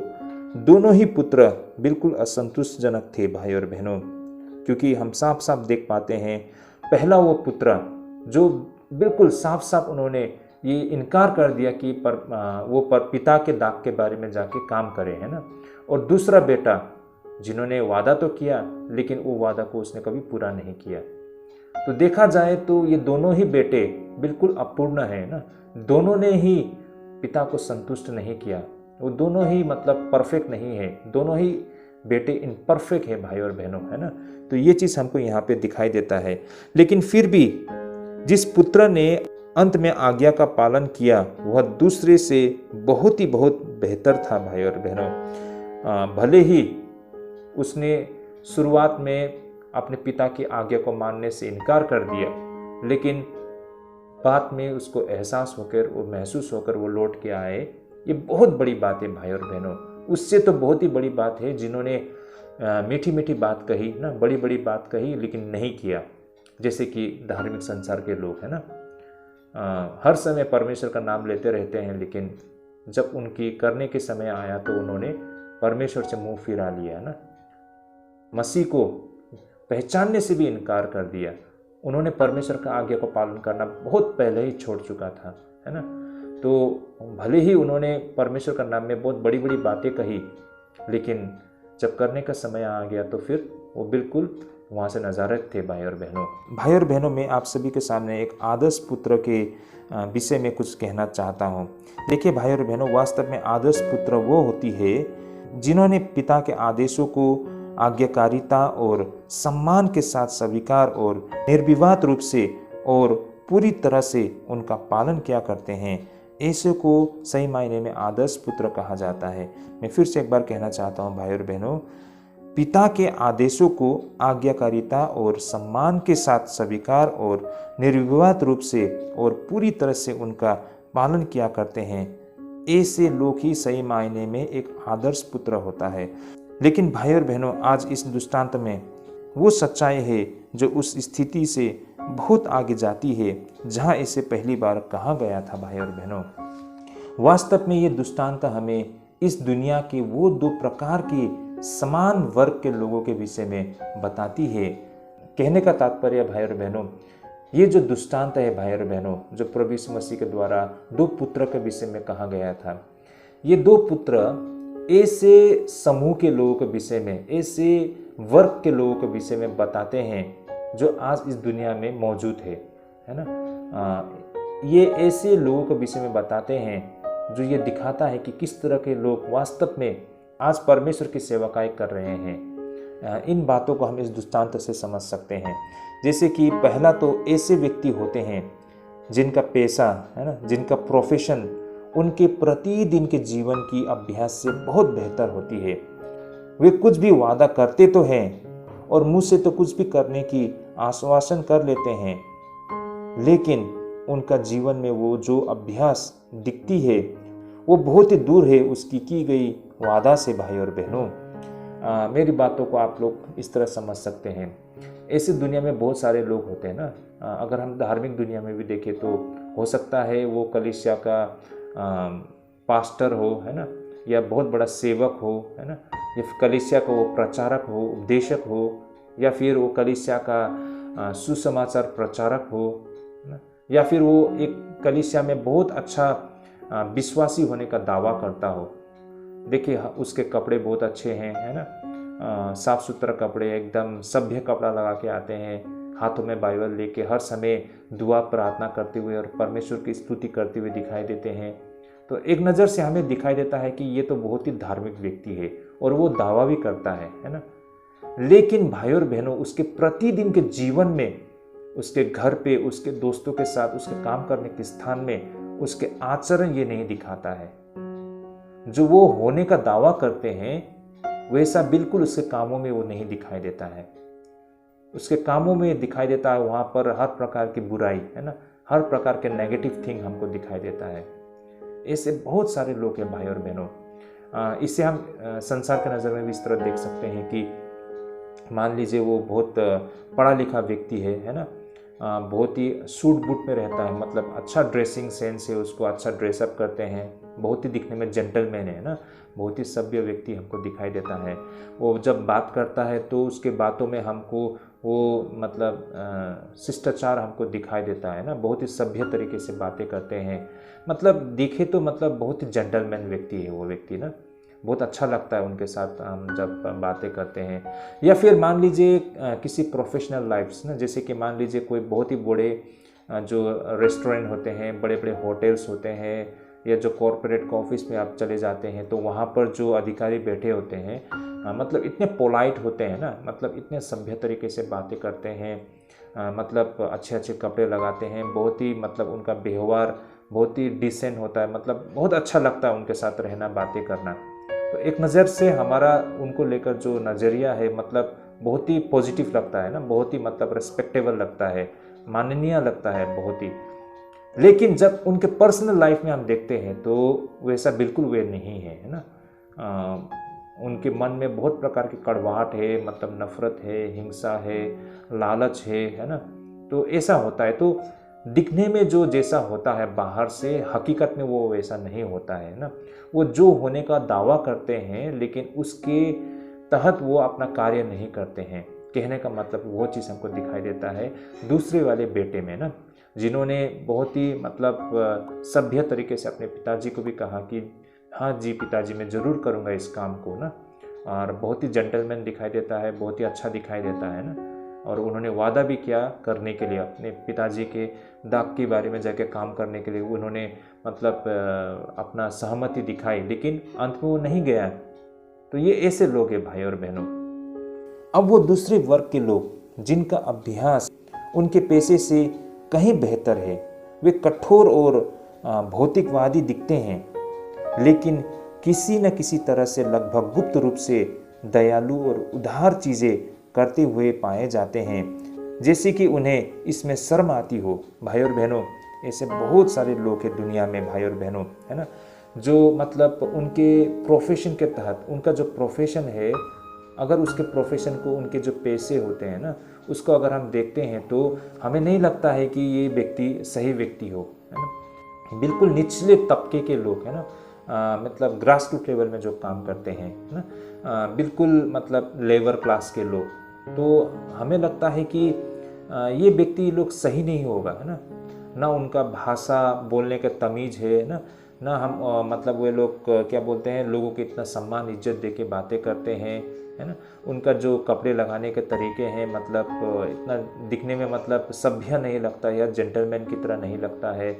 दोनों ही पुत्र बिल्कुल असंतोषजनक थे भाई और बहनों, क्योंकि हम साफ साफ देख पाते हैं, पहला वो पुत्र जो बिल्कुल साफ साफ उन्होंने ये इनकार कर दिया कि वो पिता के दाग के बारे में जाके काम करे, है ना। और दूसरा बेटा जिन्होंने वादा तो किया, लेकिन वो वादा को उसने कभी पूरा नहीं किया। तो देखा जाए तो ये दोनों ही बेटे बिल्कुल अपूर्ण है ना, दोनों ने ही पिता को संतुष्ट नहीं किया, वो दोनों ही मतलब परफेक्ट नहीं है, दोनों ही बेटे इनपरफेक्ट है भाई और बहनों, है ना। तो ये चीज़ हमको यहाँ पे दिखाई देता है। लेकिन फिर भी जिस पुत्र ने अंत में आज्ञा का पालन किया वह दूसरे से बहुत बेहतर था भाई और बहनों। भले ही उसने शुरुआत में अपने पिता की आज्ञा को मानने से इनकार कर दिया, लेकिन बाद में उसको एहसास होकर, वो महसूस होकर वो लौट के आए। ये बहुत बड़ी बात है भाई और बहनों। उससे तो बहुत ही बड़ी बात है जिन्होंने मीठी मीठी बात कही ना, बड़ी बड़ी बात कही, लेकिन नहीं किया, जैसे कि धार्मिक संसार के लोग, है ना। हर समय परमेश्वर का नाम लेते रहते हैं, लेकिन जब उनकी करने के समय आया तो उन्होंने परमेश्वर से मुंह फिरा लिया ना, मसीह को पहचानने से भी इनकार कर दिया। उन्होंने परमेश्वर का आज्ञा को पालन करना बहुत पहले ही छोड़ चुका था, है ना। तो भले ही उन्होंने परमेश्वर का नाम में बहुत बड़ी बड़ी बातें कही, लेकिन जब करने का समय आ गया तो फिर वो बिल्कुल वहाँ से नजारत थे। भाई और बहनों, मैं आप सभी के सामने एक आदर्श पुत्र के विषय में कुछ कहना चाहता हूँ। देखिए भाई और बहनों, वास्तव में आदर्श पुत्र वो होती है जिन्होंने पिता के आदेशों को आज्ञाकारिता और सम्मान के साथ स्वीकार और निर्विवाद रूप से और पूरी तरह से उनका पालन किया करते हैं। ऐसे को सही मायने में आदर्श पुत्र कहा जाता है। मैं फिर से एक बार कहना चाहता हूँ भाई और बहनों, पिता के आदेशों को आज्ञाकारिता और सम्मान के साथ स्वीकार और निर्विवाद रूप से और पूरी तरह से उनका पालन किया करते हैं। ऐसे लोग ही सही मायने में एक आदर्श पुत्र होता है। लेकिन भाई और बहनों, आज इस दृष्टांत में वो सच्चाई है जो उस स्थिति से बहुत आगे जाती है जहाँ इसे पहली बार कहा गया था। भाई और बहनों, वास्तव में ये दृष्टांत हमें इस दुनिया के वो दो प्रकार के समान वर्ग के लोगों के विषय में बताती है। कहने का तात्पर्य भाई और बहनों, ये जो दृष्टांत है भाई और बहनों, जो प्रभु यीशु मसीह के द्वारा दो पुत्र के विषय में कहा गया था, ये दो पुत्र ऐसे समूह के लोगों के विषय में, ऐसे वर्ग के लोगों के विषय में बताते हैं जो आज इस दुनिया में मौजूद है ना। ये ऐसे लोगों के विषय में बताते हैं जो ये दिखाता है कि किस तरह के लोग वास्तव में आज परमेश्वर की सेवकाई कर रहे हैं। इन बातों को हम इस दृष्टांत से समझ सकते हैं। जैसे कि पहला तो ऐसे व्यक्ति होते हैं जिनका पेशा है ना, जिनका प्रोफेशन उनके प्रतिदिन के जीवन की अभ्यास से बहुत बेहतर होती है। वे कुछ भी वादा करते तो हैं और मुंह से तो कुछ भी करने की आश्वासन कर लेते हैं, लेकिन उनका जीवन में वो जो अभ्यास दिखती है वो बहुत ही दूर है उसकी की गई वादा से। भाई और बहनों, मेरी बातों को आप लोग इस तरह समझ सकते हैं। ऐसी दुनिया में बहुत सारे लोग होते हैं ना। अगर हम धार्मिक दुनिया में भी देखें तो हो सकता है वो कलीसिया का पास्टर हो, है ना, या बहुत बड़ा सेवक हो, है ना, या कलीसिया का वो प्रचारक हो, उपदेशक हो, या फिर वो कलीसिया का सुसमाचार प्रचारक हो, है ना, या फिर वो एक कलीसिया में बहुत अच्छा विश्वासी होने का दावा करता हो। देखिए उसके कपड़े बहुत अच्छे हैं, है ना, साफ सुथरा कपड़े, एकदम सभ्य कपड़ा लगा के आते हैं, हाथों में बाइबल लेके हर समय दुआ प्रार्थना करते हुए और परमेश्वर की स्तुति करते हुए दिखाई देते हैं। तो एक नज़र से हमें दिखाई देता है कि ये तो बहुत ही धार्मिक व्यक्ति है और वो दावा भी करता है ना। लेकिन भाई और बहनों, उसके प्रतिदिन के जीवन में, उसके घर पे, उसके दोस्तों के साथ, उसके काम करने के स्थान में उसके आचरण ये नहीं दिखाता है। जो वो होने का दावा करते हैं वैसा बिल्कुल उसके कामों में वो नहीं दिखाई देता है। उसके कामों में दिखाई देता है वहाँ पर हर प्रकार की बुराई, है ना, हर प्रकार के नेगेटिव थिंग हमको दिखाई देता है। ऐसे बहुत सारे लोग हैं भाई और बहनों। इससे हम संसार के नज़र में भी इस तरह देख सकते हैं कि मान लीजिए वो बहुत पढ़ा लिखा व्यक्ति है ना, बहुत ही सूट बूट में रहता है, मतलब अच्छा ड्रेसिंग सेंस है, उसको अच्छा ड्रेसअप करते हैं, बहुत ही दिखने में जेंटलमैन है ना, बहुत ही सभ्य व्यक्ति हमको दिखाई देता है। वो जब बात करता है तो उसके बातों में हमको वो मतलब शिष्टाचार हमको दिखाई देता है ना, बहुत ही सभ्य तरीके से बातें करते हैं, मतलब दिखे तो मतलब बहुत ही जेंटलमैन व्यक्ति है वो व्यक्ति ना, बहुत अच्छा लगता है उनके साथ हम जब बातें करते हैं। या फिर मान लीजिए किसी प्रोफेशनल लाइफ्स ना, जैसे कि मान लीजिए कोई बहुत ही बड़े जो रेस्टोरेंट होते हैं, बड़े बड़े होटल्स होते हैं, या जो कॉरपोरेट ऑफिस में आप चले जाते हैं तो वहाँ पर जो अधिकारी बैठे होते हैं मतलब इतने पोलाइट होते हैं ना, मतलब इतने सभ्य तरीके से बातें करते हैं, मतलब अच्छे अच्छे कपड़े लगाते हैं, बहुत ही मतलब उनका व्यवहार बहुत ही डिसेंट होता है, मतलब बहुत अच्छा लगता है उनके साथ रहना, बातें करना। तो एक नज़र से हमारा उनको लेकर जो नज़रिया है मतलब बहुत ही पॉजिटिव लगता है ना, बहुत ही मतलब रिस्पेक्टेबल लगता है, माननीय लगता है बहुत ही। लेकिन जब उनके पर्सनल लाइफ में हम देखते हैं तो वैसा बिल्कुल वे नहीं है, है ना। उनके मन में बहुत प्रकार की कड़वाहट है, मतलब नफरत है, हिंसा है, लालच है ना, तो ऐसा होता है। तो दिखने में जो जैसा होता है बाहर से, हकीकत में वो वैसा नहीं होता है ना। वो जो होने का दावा करते हैं लेकिन उसके तहत वो अपना कार्य नहीं करते हैं। कहने का मतलब वो चीज़ हमको दिखाई देता है दूसरे वाले बेटे में ना, जिन्होंने बहुत ही मतलब सभ्य तरीके से अपने पिताजी को भी कहा कि हाँ जी पिताजी मैं ज़रूर करूँगा इस काम को ना, और बहुत ही जेंटलमैन दिखाई देता है, बहुत ही अच्छा दिखाई देता है ना। और उन्होंने वादा भी किया करने के लिए, अपने पिताजी के दाग के बारे में जाके काम करने के लिए उन्होंने मतलब अपना सहमति दिखाई, लेकिन अंत में वो नहीं गया। तो ये ऐसे लोग हैं भाई और बहनों। अब वो दूसरे वर्ग के लोग जिनका अभ्यास उनके पेशे से कहीं बेहतर है, वे कठोर और भौतिकवादी दिखते हैं, लेकिन किसी न किसी तरह से लगभग गुप्त रूप से दयालु और उदार चीज़ें करते हुए पाए जाते हैं, जैसे कि उन्हें इसमें शर्म आती हो। भाई और बहनों, ऐसे बहुत सारे लोग हैं दुनिया में भाई और बहनों, है ना, जो मतलब उनके प्रोफेशन के तहत, उनका जो प्रोफेशन है, अगर उसके प्रोफेशन को, उनके जो पैसे होते हैं ना, उसको अगर हम देखते हैं तो हमें नहीं लगता है कि ये व्यक्ति सही व्यक्ति हो, है ना। बिल्कुल निचले तबके के लोग, है ना, मतलब ग्रास रूट लेवल में जो काम करते हैं, है ना, बिल्कुल मतलब लेबर क्लास के लोग, तो हमें लगता है कि ये व्यक्ति लोग सही नहीं होगा, है ना। ना उनका भाषा बोलने का तमीज़ है ना, ना हम मतलब वे लोग क्या बोलते हैं, लोगों को इतना सम्मान इज्जत दे के बातें करते हैं, है ना। उनका जो कपड़े लगाने के तरीके हैं, मतलब इतना दिखने में मतलब सभ्य नहीं लगता है या जेंटलमैन की तरह नहीं लगता है।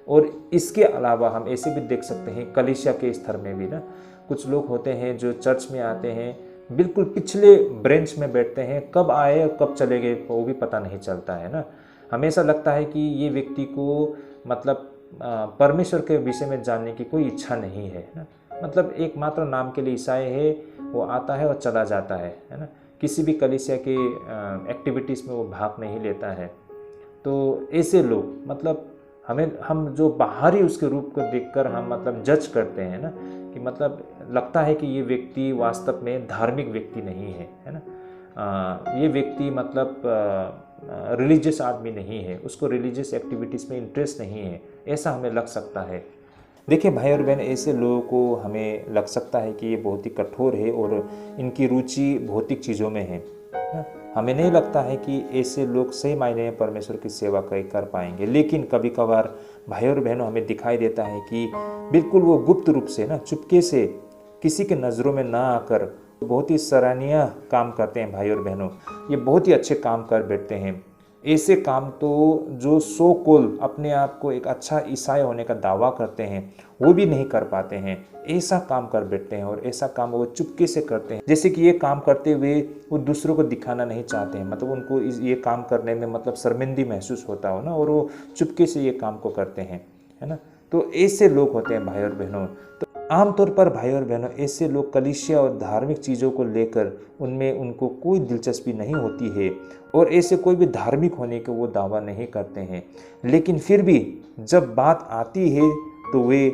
और इसके अलावा हम ऐसे भी देख सकते हैं कलीसिया के स्तर में भी ना, कुछ लोग होते हैं जो चर्च में आते हैं, बिल्कुल पिछले ब्रेंच में बैठते हैं, कब आए और कब चले गए वो भी पता नहीं चलता है ना। हमेशा लगता है कि ये व्यक्ति को मतलब परमेश्वर के विषय में जानने की कोई इच्छा नहीं है ना, मतलब एकमात्र नाम के लिए ईसाई है, वो आता है और चला जाता है ना, किसी भी कलीसिया के एक्टिविटीज़ में वो भाग नहीं लेता है। तो ऐसे लोग मतलब हम जो बाहरी उसके रूप को देखकर हम मतलब जज करते हैं ना, कि मतलब लगता है कि ये व्यक्ति वास्तव में धार्मिक व्यक्ति नहीं है ना, ये व्यक्ति मतलब रिलीजियस आदमी नहीं है, उसको रिलीजियस एक्टिविटीज़ में इंटरेस्ट नहीं है, ऐसा हमें लग सकता है। देखिए भाई और बहन, ऐसे लोगों को हमें लग सकता है कि ये बहुत ही कठोर है और इनकी रुचि भौतिक चीज़ों में है। हमें नहीं लगता है कि ऐसे लोग सही मायने में परमेश्वर की सेवा कर पाएंगे, लेकिन कभी कभार भाई और बहनों हमें दिखाई देता है कि बिल्कुल वो गुप्त रूप से ना, चुपके से, किसी के नज़रों में ना आकर बहुत ही सराहनीय काम करते हैं। भाई और बहनों, ये बहुत ही अच्छे काम कर बैठते हैं। ऐसे काम तो जो सो कोल अपने आप को एक अच्छा ईसाई होने का दावा करते हैं वो भी नहीं कर पाते हैं, ऐसा काम कर बैठते हैं। और ऐसा काम वो चुपके से करते हैं, जैसे कि ये काम करते हुए वो दूसरों को दिखाना नहीं चाहते हैं, मतलब उनको ये काम करने में मतलब शर्मिंदगी महसूस होता हो ना, और वो चुपके से ये काम को करते हैं, है ना। तो ऐसे लोग होते हैं भाई और बहनों। तो आमतौर पर भाई और बहनों, ऐसे लोग कलीसिया और धार्मिक चीज़ों को लेकर उनमें उनको कोई दिलचस्पी नहीं होती है, और ऐसे कोई भी धार्मिक होने के वो दावा नहीं करते हैं, लेकिन फिर भी जब बात आती है तो वे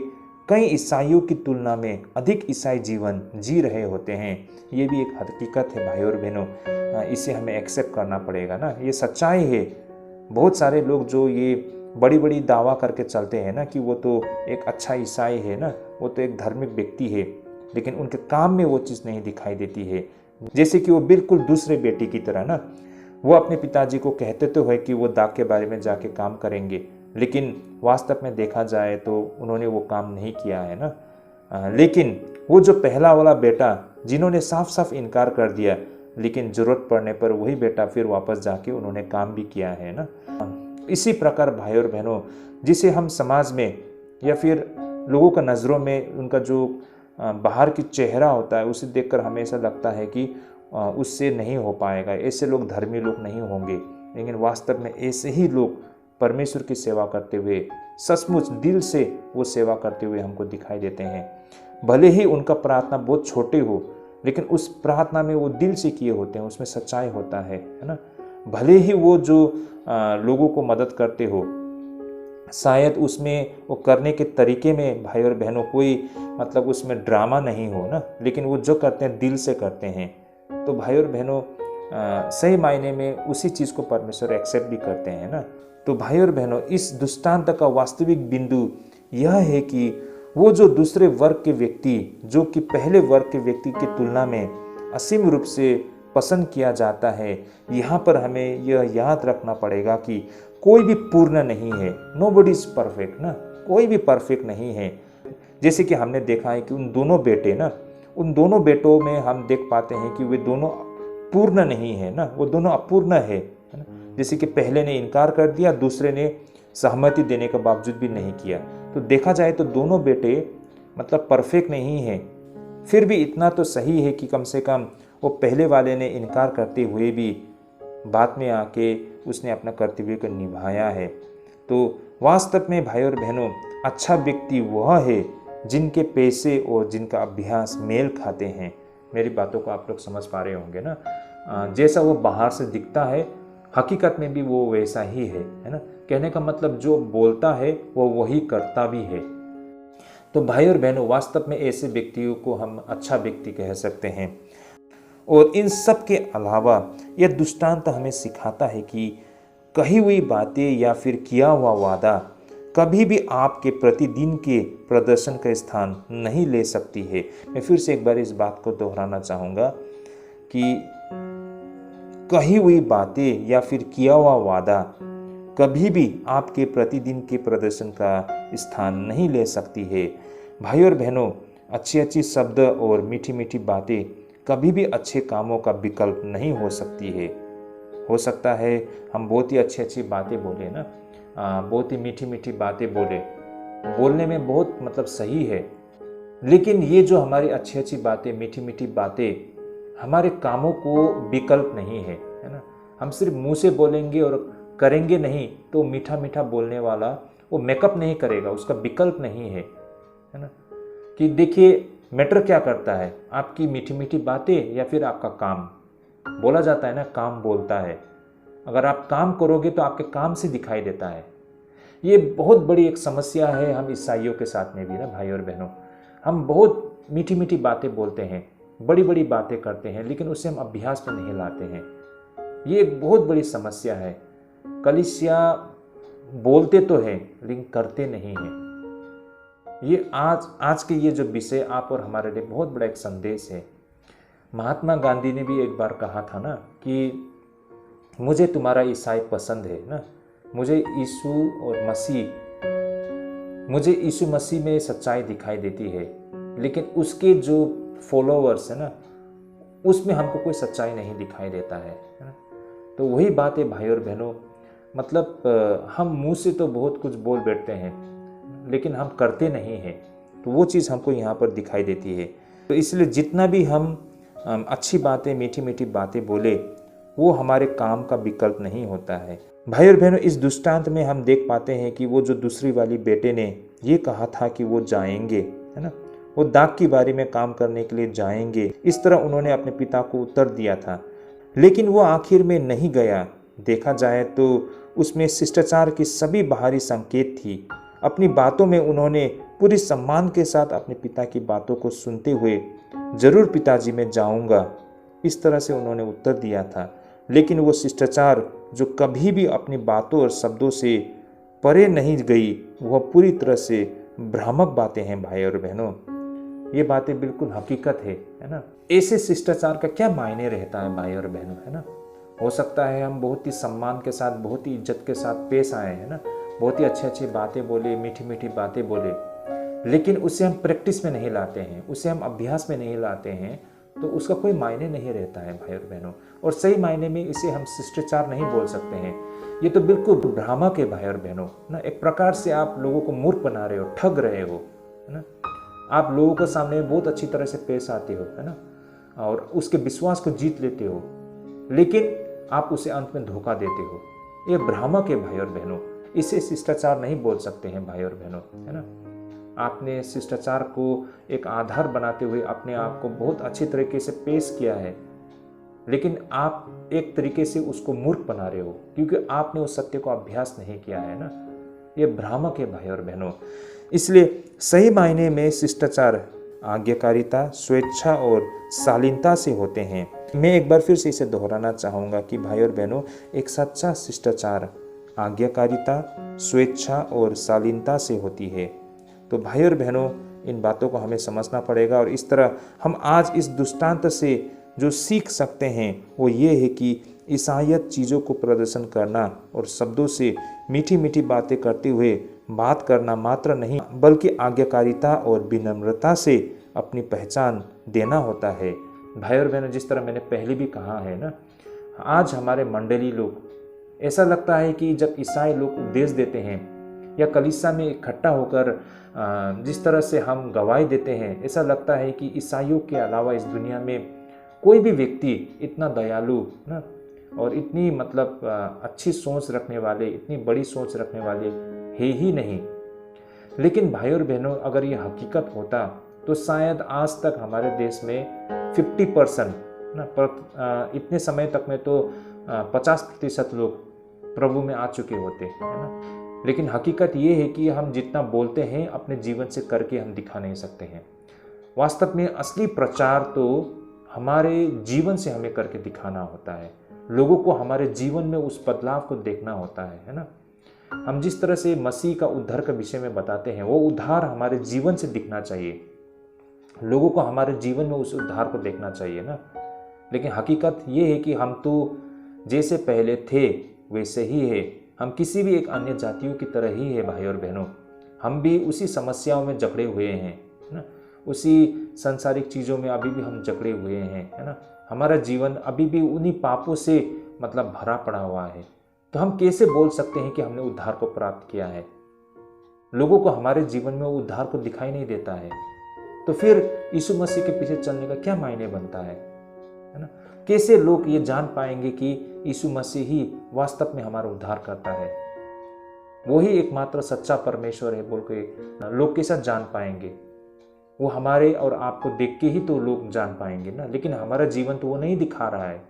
कई ईसाइयों की तुलना में अधिक ईसाई जीवन जी रहे होते हैं। ये भी एक हकीकत है भाई और बहनों, इसे हमें एक्सेप्ट करना पड़ेगा ना, ये सच्चाई है। बहुत सारे लोग जो ये बड़ी बड़ी दावा करके चलते हैं ना कि वो तो एक अच्छा ईसाई है ना, वो तो एक धार्मिक व्यक्ति है, लेकिन उनके काम में वो चीज़ नहीं दिखाई देती है। जैसे कि वो बिल्कुल दूसरे बेटे की तरह ना, वो अपने पिताजी को कहते तो है कि वो दाग के बारे में जाके काम करेंगे, लेकिन वास्तव में देखा जाए तो उन्होंने वो काम नहीं किया है ना। लेकिन वो जो पहला वाला बेटा जिन्होंने साफ साफ इनकार कर दिया, लेकिन ज़रूरत पड़ने पर वही बेटा फिर वापस जाके उन्होंने काम भी किया है ना। इसी प्रकार भाई और बहनों, जिसे हम समाज में या फिर लोगों का नज़रों में उनका जो बाहर की चेहरा होता है उसे देखकर हमेशा लगता है कि उससे नहीं हो पाएगा, ऐसे लोग धर्मी लोग नहीं होंगे, लेकिन वास्तव में ऐसे ही लोग परमेश्वर की सेवा करते हुए सचमुच दिल से वो सेवा करते हुए हमको दिखाई देते हैं। भले ही उनका प्रार्थना बहुत छोटे हो, लेकिन उस प्रार्थना में वो दिल से किए होते हैं, उसमें सच्चाई होता है ना। भले ही वो जो लोगों को मदद करते हो, शायद उसमें वो करने के तरीके में भाई और बहनों कोई मतलब उसमें ड्रामा नहीं हो ना, लेकिन वो जो करते हैं दिल से करते हैं, तो भाई और बहनों सही मायने में उसी चीज़ को परमेश्वर एक्सेप्ट भी करते हैं ना। तो भाई और बहनों, इस दृष्टांत का वास्तविक बिंदु यह है कि वो जो दूसरे वर्ग के व्यक्ति, जो कि पहले वर्ग के व्यक्ति की तुलना में असीम रूप से पसंद किया जाता है, यहाँ पर हमें यह याद रखना पड़ेगा कि कोई भी पूर्ण नहीं है। नोबडी इज परफेक्ट ना, कोई भी परफेक्ट नहीं है। जैसे कि हमने देखा है कि उन दोनों बेटों में हम देख पाते हैं कि वे दोनों पूर्ण नहीं है ना, वो दोनों अपूर्ण है ना। जैसे कि पहले ने इनकार कर दिया, दूसरे ने सहमति देने के बावजूद भी नहीं किया। तो देखा जाए तो दोनों बेटे मतलब परफेक्ट नहीं है। फिर भी इतना तो सही है कि कम से कम वो पहले वाले ने इनकार करते हुए भी बाद में आके उसने अपना कर्तव्य को निभाया है। तो वास्तव में भाई और बहनों, अच्छा व्यक्ति वह है जिनके पैसे और जिनका अभ्यास मेल खाते हैं। मेरी बातों को आप लोग समझ पा रहे होंगे ना। जैसा वो बाहर से दिखता है, हकीकत में भी वो वैसा ही है ना। कहने का मतलब जो बोलता है वो वही करता भी है। तो भाई और बहनों, वास्तव में ऐसे व्यक्तियों को हम अच्छा व्यक्ति कह सकते हैं। और इन सब के अलावा यह दृष्टांत हमें सिखाता है कि कही हुई बातें या फिर किया हुआ वादा कभी भी आपके प्रतिदिन के प्रदर्शन का स्थान नहीं ले सकती है। मैं फिर से एक बार इस बात को दोहराना चाहूँगा कि कही हुई बातें या फिर किया हुआ वादा कभी भी आपके प्रतिदिन के प्रदर्शन का स्थान नहीं ले सकती है। भाई और बहनों, अच्छी अच्छी शब्द और मीठी मीठी बातें कभी भी अच्छे कामों का विकल्प नहीं हो सकती है। हो सकता है हम बहुत ही अच्छी अच्छी बातें बोले ना, बहुत ही मीठी मीठी बातें बोलने में बहुत मतलब सही है, लेकिन ये जो हमारी अच्छी अच्छी बातें, मीठी मीठी बातें हमारे कामों को विकल्प नहीं है ना। हम सिर्फ मुंह से बोलेंगे और करेंगे नहीं, तो मीठा मीठा बोलने वाला वो मेकअप नहीं करेगा, उसका विकल्प नहीं है ना। कि देखिए, मैटर क्या करता है, आपकी मीठी मीठी बातें या फिर आपका काम। बोला जाता है ना, काम बोलता है। अगर आप काम करोगे तो आपके काम से दिखाई देता है। ये बहुत बड़ी एक समस्या है हम ईसाइयों के साथ में भी ना भाई और बहनों। हम बहुत मीठी मीठी बातें बोलते हैं, बड़ी बड़ी बातें करते हैं, लेकिन उसे हम अभ्यास में नहीं लाते हैं। ये एक बहुत बड़ी समस्या है। कलीसिया बोलते तो है लेकिन करते नहीं हैं। ये आज के ये जो विषय आप और हमारे लिए बहुत बड़ा एक संदेश है। महात्मा गांधी ने भी एक बार कहा था ना कि मुझे तुम्हारा ईसाई पसंद है ना, मुझे यीशु मसीह में सच्चाई दिखाई देती है, लेकिन उसके जो फॉलोअर्स है ना, उसमें हमको कोई सच्चाई नहीं दिखाई देता है ना। तो वही बात है भाई और बहनों, मतलब हम मुंह से तो बहुत कुछ बोल बैठते हैं लेकिन हम करते नहीं हैं। तो वो चीज़ हमको यहाँ पर दिखाई देती है। तो इसलिए जितना भी हम अच्छी बातें, मीठी मीठी बातें बोले, वो हमारे काम का विकल्प नहीं होता है। भाई और बहनों, इस दृष्टांत में हम देख पाते हैं कि वो जो दूसरी वाली बेटे ने ये कहा था कि वो जाएंगे, है ना, वो दाग की बारी में काम करने के लिए जाएंगे, इस तरह उन्होंने अपने पिता को उत्तर दिया था। लेकिन वो आखिर में नहीं गया। देखा जाए तो उसमें शिष्टाचार की सभी बाहरी संकेत थी। अपनी बातों में उन्होंने पूरी सम्मान के साथ अपने पिता की बातों को सुनते हुए, जरूर पिताजी मैं जाऊंगा, इस तरह से उन्होंने उत्तर दिया था। लेकिन वो शिष्टाचार जो कभी भी अपनी बातों और शब्दों से परे नहीं गई, वह पूरी तरह से भ्रामक बातें हैं भाई और बहनों। ये बातें बिल्कुल हकीकत है ना। ऐसे शिष्टाचार का क्या मायने रहता है भाई और बहनों, है ना। हो सकता है हम बहुत ही सम्मान के साथ, बहुत ही इज्जत के साथ पेश आए, है ना, बहुत ही अच्छी अच्छी बातें बोले, मीठी मीठी बातें बोले, लेकिन उसे हम प्रैक्टिस में नहीं लाते हैं, उसे हम अभ्यास में नहीं लाते हैं, तो उसका कोई मायने नहीं रहता है भाई और बहनों। और सही मायने में इसे हम शिष्टाचार नहीं बोल सकते हैं। ये तो बिल्कुल भ्रामक है भाई और बहनों ना। एक प्रकार से आप लोगों को मूर्ख बना रहे हो, ठग रहे हो, है ना। आप लोगों के सामने बहुत अच्छी तरह से पेश आते हो, है ना, और उसके विश्वास को जीत लेते हो, लेकिन आप उसे अंत में धोखा देते हो। ये भ्रामक है भाई और बहनों। इसे शिष्टाचार नहीं बोल सकते हैं भाई और बहनों, है ना। आपने शिष्टाचार को एक आधार बनाते हुए अपने आप को बहुत अच्छी तरीके से पेश किया है, लेकिन आप एक तरीके से उसको मूर्ख बना रहे हो, क्योंकि आपने उस सत्य को अभ्यास नहीं किया है ना। ये भ्रामक है भाई और बहनों। इसलिए सही मायने में शिष्टाचार आज्ञाकारिता, स्वेच्छा और शालीनता से होते हैं। मैं एक बार फिर से इसे दोहराना चाहूँगा कि भाई और बहनों, एक सच्चा शिष्टाचार आज्ञाकारिता, स्वेच्छा और शालीनता से होती है। तो भाई और बहनों, इन बातों को हमें समझना पड़ेगा और इस तरह हम आज इस दृष्टांत से जो सीख सकते हैं वो ये है कि ईसाइयत चीज़ों को प्रदर्शन करना और शब्दों से मीठी मीठी बातें करते हुए बात करना मात्र नहीं, बल्कि आज्ञाकारिता और विनम्रता से अपनी पहचान देना होता है। भाई और बहनों, जिस तरह मैंने पहले भी कहा है ना, आज हमारे मंडली लोग, ऐसा लगता है कि जब ईसाई लोग उपदेश देते हैं या कलीसिया में इकट्ठा होकर जिस तरह से हम गवाही देते हैं, ऐसा लगता है कि ईसाइयों के अलावा इस दुनिया में कोई भी व्यक्ति इतना दयालु ना और इतनी अच्छी सोच रखने वाले, इतनी बड़ी सोच रखने वाले है ही नहीं। लेकिन भाई और बहनों, अगर ये हकीकत होता तो शायद आज तक हमारे देश में 50% ना, पर इतने समय तक में तो 50% लोग प्रभु में आ चुके होते, है ना। लेकिन हकीकत ये है कि हम जितना बोलते हैं अपने जीवन से करके हम दिखा नहीं सकते हैं। वास्तव में असली प्रचार तो हमारे जीवन से हमें करके दिखाना होता है। लोगों को हमारे जीवन में उस बदलाव को देखना होता है ना। हम जिस तरह से मसीह का उद्धार के विषय में बताते हैं, वो उद्धार हमारे जीवन से दिखना चाहिए। लोगों को हमारे जीवन में उस उद्धार को देखना चाहिए ना। लेकिन हकीकत ये है कि हम तो जैसे पहले थे वैसे ही है। हम किसी भी एक अन्य जातियों की तरह ही है भाई और बहनों। हम भी उसी समस्याओं में जकड़े हुए हैं ना, उसी सांसारिक चीज़ों में अभी भी हम जकड़े हुए हैं, है ना। हमारा जीवन अभी भी उन्हीं पापों से भरा पड़ा हुआ है। तो हम कैसे बोल सकते हैं कि हमने उद्धार को प्राप्त किया है? लोगों को हमारे जीवन में उद्धार को दिखाई नहीं देता है। तो फिर यीशु मसीह के पीछे चलने का क्या मायने बनता है ना। कैसे लोग ये जान पाएंगे कि यीशु मसीह ही वास्तव में हमारा उद्धार करता है, वही एकमात्र सच्चा परमेश्वर है बोल के लोग कैसा जान पाएंगे? वो हमारे और आपको देख के ही तो लोग जान पाएंगे ना। लेकिन हमारा जीवन तो वो नहीं दिखा रहा है।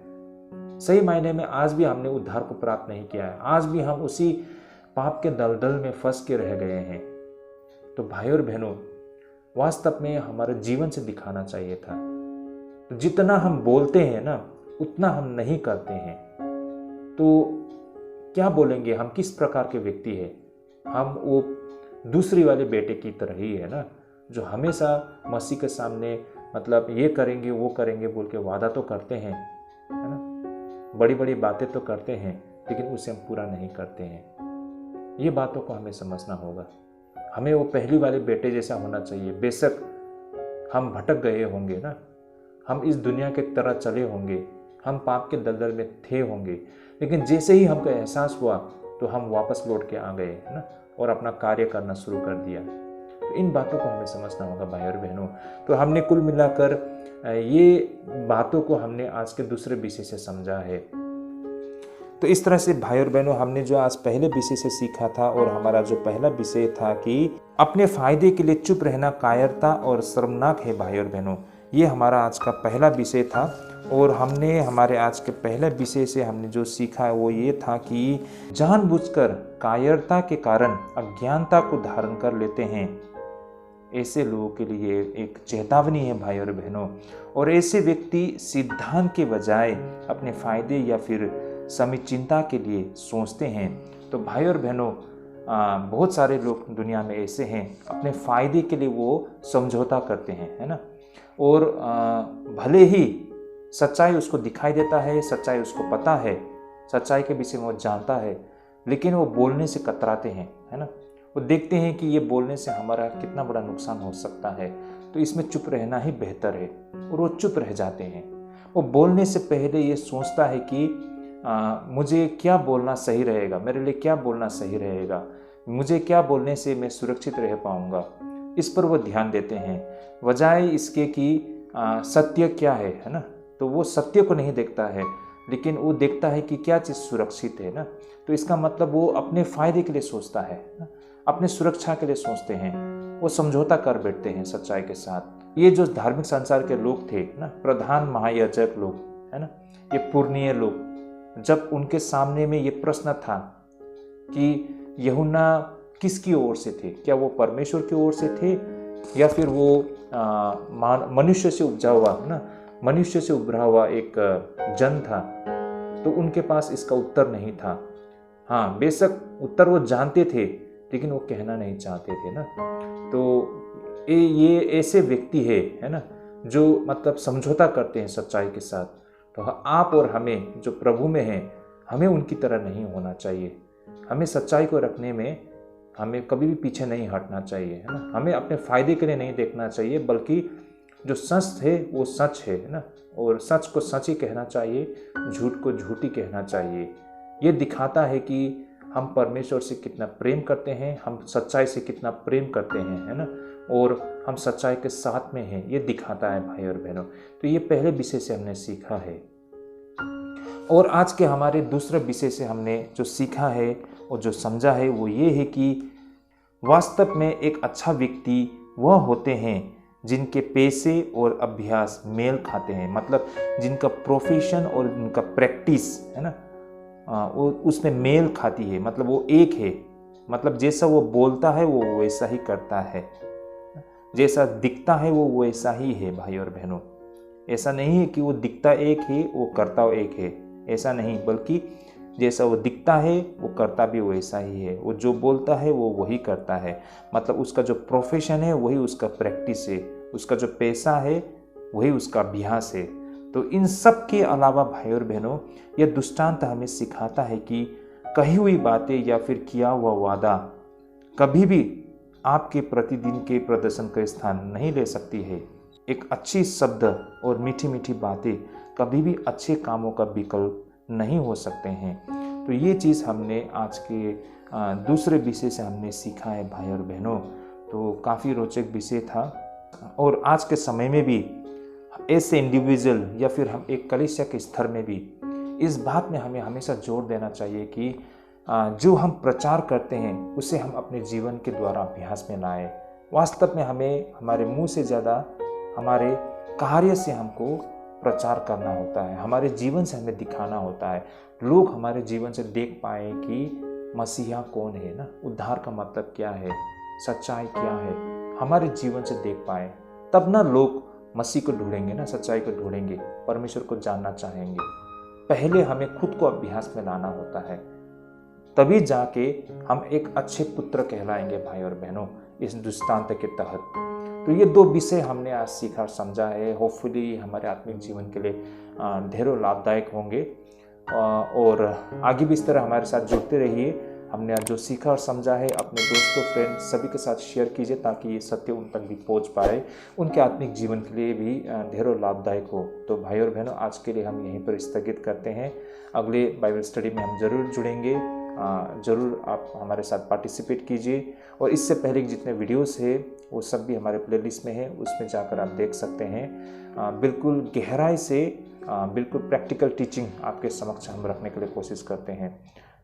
सही मायने में आज भी हमने उद्धार को प्राप्त नहीं किया है। आज भी हम उसी पाप के दलदल में फंस के रह गए हैं। तो भाई और बहनों, वास्तव में हमारे जीवन से दिखाना चाहिए था। तो जितना हम बोलते हैं ना, उतना हम नहीं करते हैं। तो क्या बोलेंगे? हम किस प्रकार के व्यक्ति हैं? हम वो दूसरी वाले बेटे की तरह ही है ना, जो हमेशा मसीह के सामने ये करेंगे वो करेंगे बोल के वादा तो करते हैं, है ना। बड़ी बड़ी बातें तो करते हैं, लेकिन उसे हम पूरा नहीं करते हैं। ये बातों को हमें समझना होगा। हमें वो पहली वाले बेटे जैसा होना चाहिए। बेशक हम भटक गए होंगे ना, हम इस दुनिया के तरह चले होंगे, हम पाप के दलदल में थे होंगे, लेकिन जैसे ही हमको एहसास हुआ तो हम वापस लौट के आ गए, है ना, और अपना कार्य करना शुरू कर दिया। तो इन बातों को हमें समझना होगा भाई और बहनों। तो हमने कुल मिलाकर ये बातों को हमने आज के दूसरे विषय से समझा है। तो इस तरह से भाई और बहनों, हमने जो आज पहले विषय से सीखा था, और हमारा जो पहला विषय था कि अपने फायदे के लिए चुप रहना कायरता और शर्मनाक है भाई और बहनों, ये हमारा आज का पहला विषय था। और हमने हमारे आज के पहले विषय से हमने जो सीखा वो ये था कि जानबूझकर कायरता के कारण अज्ञानता को धारण कर लेते हैं, ऐसे लोगों के लिए एक चेतावनी है भाई और बहनों। और ऐसे व्यक्ति सिद्धांत के बजाय अपने फायदे या फिर समीचिनता के लिए सोचते हैं। तो भाई और बहनों, बहुत सारे लोग दुनिया में ऐसे हैं, अपने फायदे के लिए वो समझौता करते हैं, है ना। और भले ही सच्चाई उसको दिखाई देता है, सच्चाई उसको पता है, सच्चाई के विषय में वो जानता है, लेकिन वो बोलने से कतराते हैं, है ना। वो देखते हैं कि ये बोलने से हमारा कितना बड़ा नुकसान हो सकता है, तो इसमें चुप रहना ही बेहतर है, और वो चुप रह जाते हैं। वो बोलने से पहले ये सोचता है कि मुझे क्या बोलना सही रहेगा, मेरे लिए क्या बोलना सही रहेगा, मुझे क्या बोलने से मैं सुरक्षित रह पाऊंगा, इस पर वो ध्यान देते हैं, बजाय इसके कि सत्य क्या है ना। तो वो सत्य को नहीं देखता है, लेकिन वो देखता है कि क्या चीज़ सुरक्षित है ना। तो इसका मतलब वो अपने फायदे के लिए सोचता है ना, अपने सुरक्षा के लिए सोचते हैं, वो समझौता कर बैठते हैं सच्चाई के साथ। ये जो धार्मिक संसार के लोग थे ना, प्रधान महायाजक लोग, है ना, ये पुरनीय लोग, जब उनके सामने में ये प्रश्न था कि यूहन्ना किसकी ओर से थे, क्या वो परमेश्वर की ओर से थे या फिर वो मनुष्य से उपजा हुआ, है ना, मनुष्य से उभरा हुआ एक जन था, तो उनके पास इसका उत्तर नहीं था। हाँ, बेशक उत्तर वो जानते थे लेकिन वो कहना नहीं चाहते थे ना। तो ये ऐसे व्यक्ति है ना, जो मतलब समझौता करते हैं सच्चाई के साथ। तो आप और हमें जो प्रभु में हैं, हमें उनकी तरह नहीं होना चाहिए। हमें सच्चाई को रखने में हमें कभी भी पीछे नहीं हटना चाहिए, है ना। हमें अपने फायदे के लिए नहीं देखना चाहिए, बल्कि जो सच है वो सच है ना, और सच को सच ही कहना चाहिए, झूठ को झूठ ही कहना चाहिए। ये दिखाता है कि हम परमेश्वर से कितना प्रेम करते हैं, हम सच्चाई से कितना प्रेम करते हैं, है ना, और हम सच्चाई के साथ में हैं, ये दिखाता है भाई और बहनों। तो ये पहले विषय से हमने सीखा है। और आज के हमारे दूसरे विषय से हमने जो सीखा है और जो समझा है वो ये है कि वास्तव में एक अच्छा व्यक्ति वह होते हैं जिनके पेशे और अभ्यास मेल खाते हैं, मतलब जिनका प्रोफेशन और उनका प्रैक्टिस है ना, वो उसमें मेल खाती है, मतलब वो एक है, मतलब जैसा वो बोलता है वो वैसा ही करता है, जैसा दिखता है वो वैसा ही है भाई और बहनों। ऐसा नहीं है कि वो दिखता एक है वो करता एक है, ऐसा नहीं, बल्कि जैसा वो दिखता है वो करता भी वैसा ही है, वो जो बोलता है वो वही करता है, मतलब उसका जो प्रोफेशन है वही उसका प्रैक्टिस है, उसका जो पैसा है वही उसका अभ्यास है। तो इन सब के अलावा भाई और बहनों, यह दृष्टांत हमें सिखाता है कि कही हुई बातें या फिर किया हुआ वादा कभी भी आपके प्रतिदिन के प्रदर्शन का स्थान नहीं ले सकती है। एक अच्छी शब्द और मीठी मीठी बातें कभी भी अच्छे कामों का विकल्प नहीं हो सकते हैं। तो ये चीज़ हमने आज के दूसरे विषय से हमने सीखा है भाई और बहनों। तो काफ़ी रोचक विषय था, और आज के समय में भी ऐसे इंडिविजुअल या फिर हम एक कलीसिया के स्तर में भी इस बात में हमें हमेशा जोर देना चाहिए कि जो हम प्रचार करते हैं उसे हम अपने जीवन के द्वारा अभ्यास में लाएं। वास्तव में हमें हमारे मुंह से ज़्यादा हमारे कार्य से हमको प्रचार करना होता है, हमारे जीवन से हमें दिखाना होता है। लोग हमारे जीवन से देख पाए कि मसीहा कौन है ना, उद्धार का मतलब क्या है, सच्चाई क्या है, हमारे जीवन से देख पाए, तब ना लोग मसीह को ढूंढेंगे ना, सच्चाई को ढूंढेंगे, परमेश्वर को जानना चाहेंगे। पहले हमें खुद को अभ्यास में लाना होता है, तभी जाके हम एक अच्छे पुत्र कहलाएंगे भाई और बहनों इस दृष्टांत के तहत। तो ये दो विषय हमने आज सीखा और समझा है। होपफुली हमारे आत्मिक जीवन के लिए ढेरों लाभदायक होंगे, और आगे भी इस तरह हमारे साथ जुड़ते रहिए। हमने आज जो सीखा और समझा है अपने दोस्तों, फ्रेंड सभी के साथ शेयर कीजिए, ताकि ये सत्य उन तक भी पहुंच पाए, उनके आत्मिक जीवन के लिए भी ढेरों लाभदायक हो। तो भाई और बहनों, आज के लिए हम यहीं पर स्थगित करते हैं। अगले बाइबल स्टडी में हम ज़रूर जुड़ेंगे, ज़रूर आप हमारे साथ पार्टिसिपेट कीजिए। और इससे पहले जितने वीडियोस है वो सब भी हमारे प्लेलिस्ट में है, उसमें जाकर आप देख सकते हैं। बिल्कुल गहराई से बिल्कुल प्रैक्टिकल टीचिंग आपके समक्ष हम रखने के लिए कोशिश करते हैं।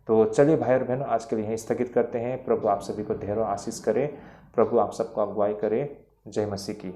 तो चलिए भाई और बहनों, आज के लिए यहीं स्थगित करते हैं। प्रभु आप सभी को ढेरों आशीष करे, प्रभु आप सबको अगुवाई करे। जय मसीह की।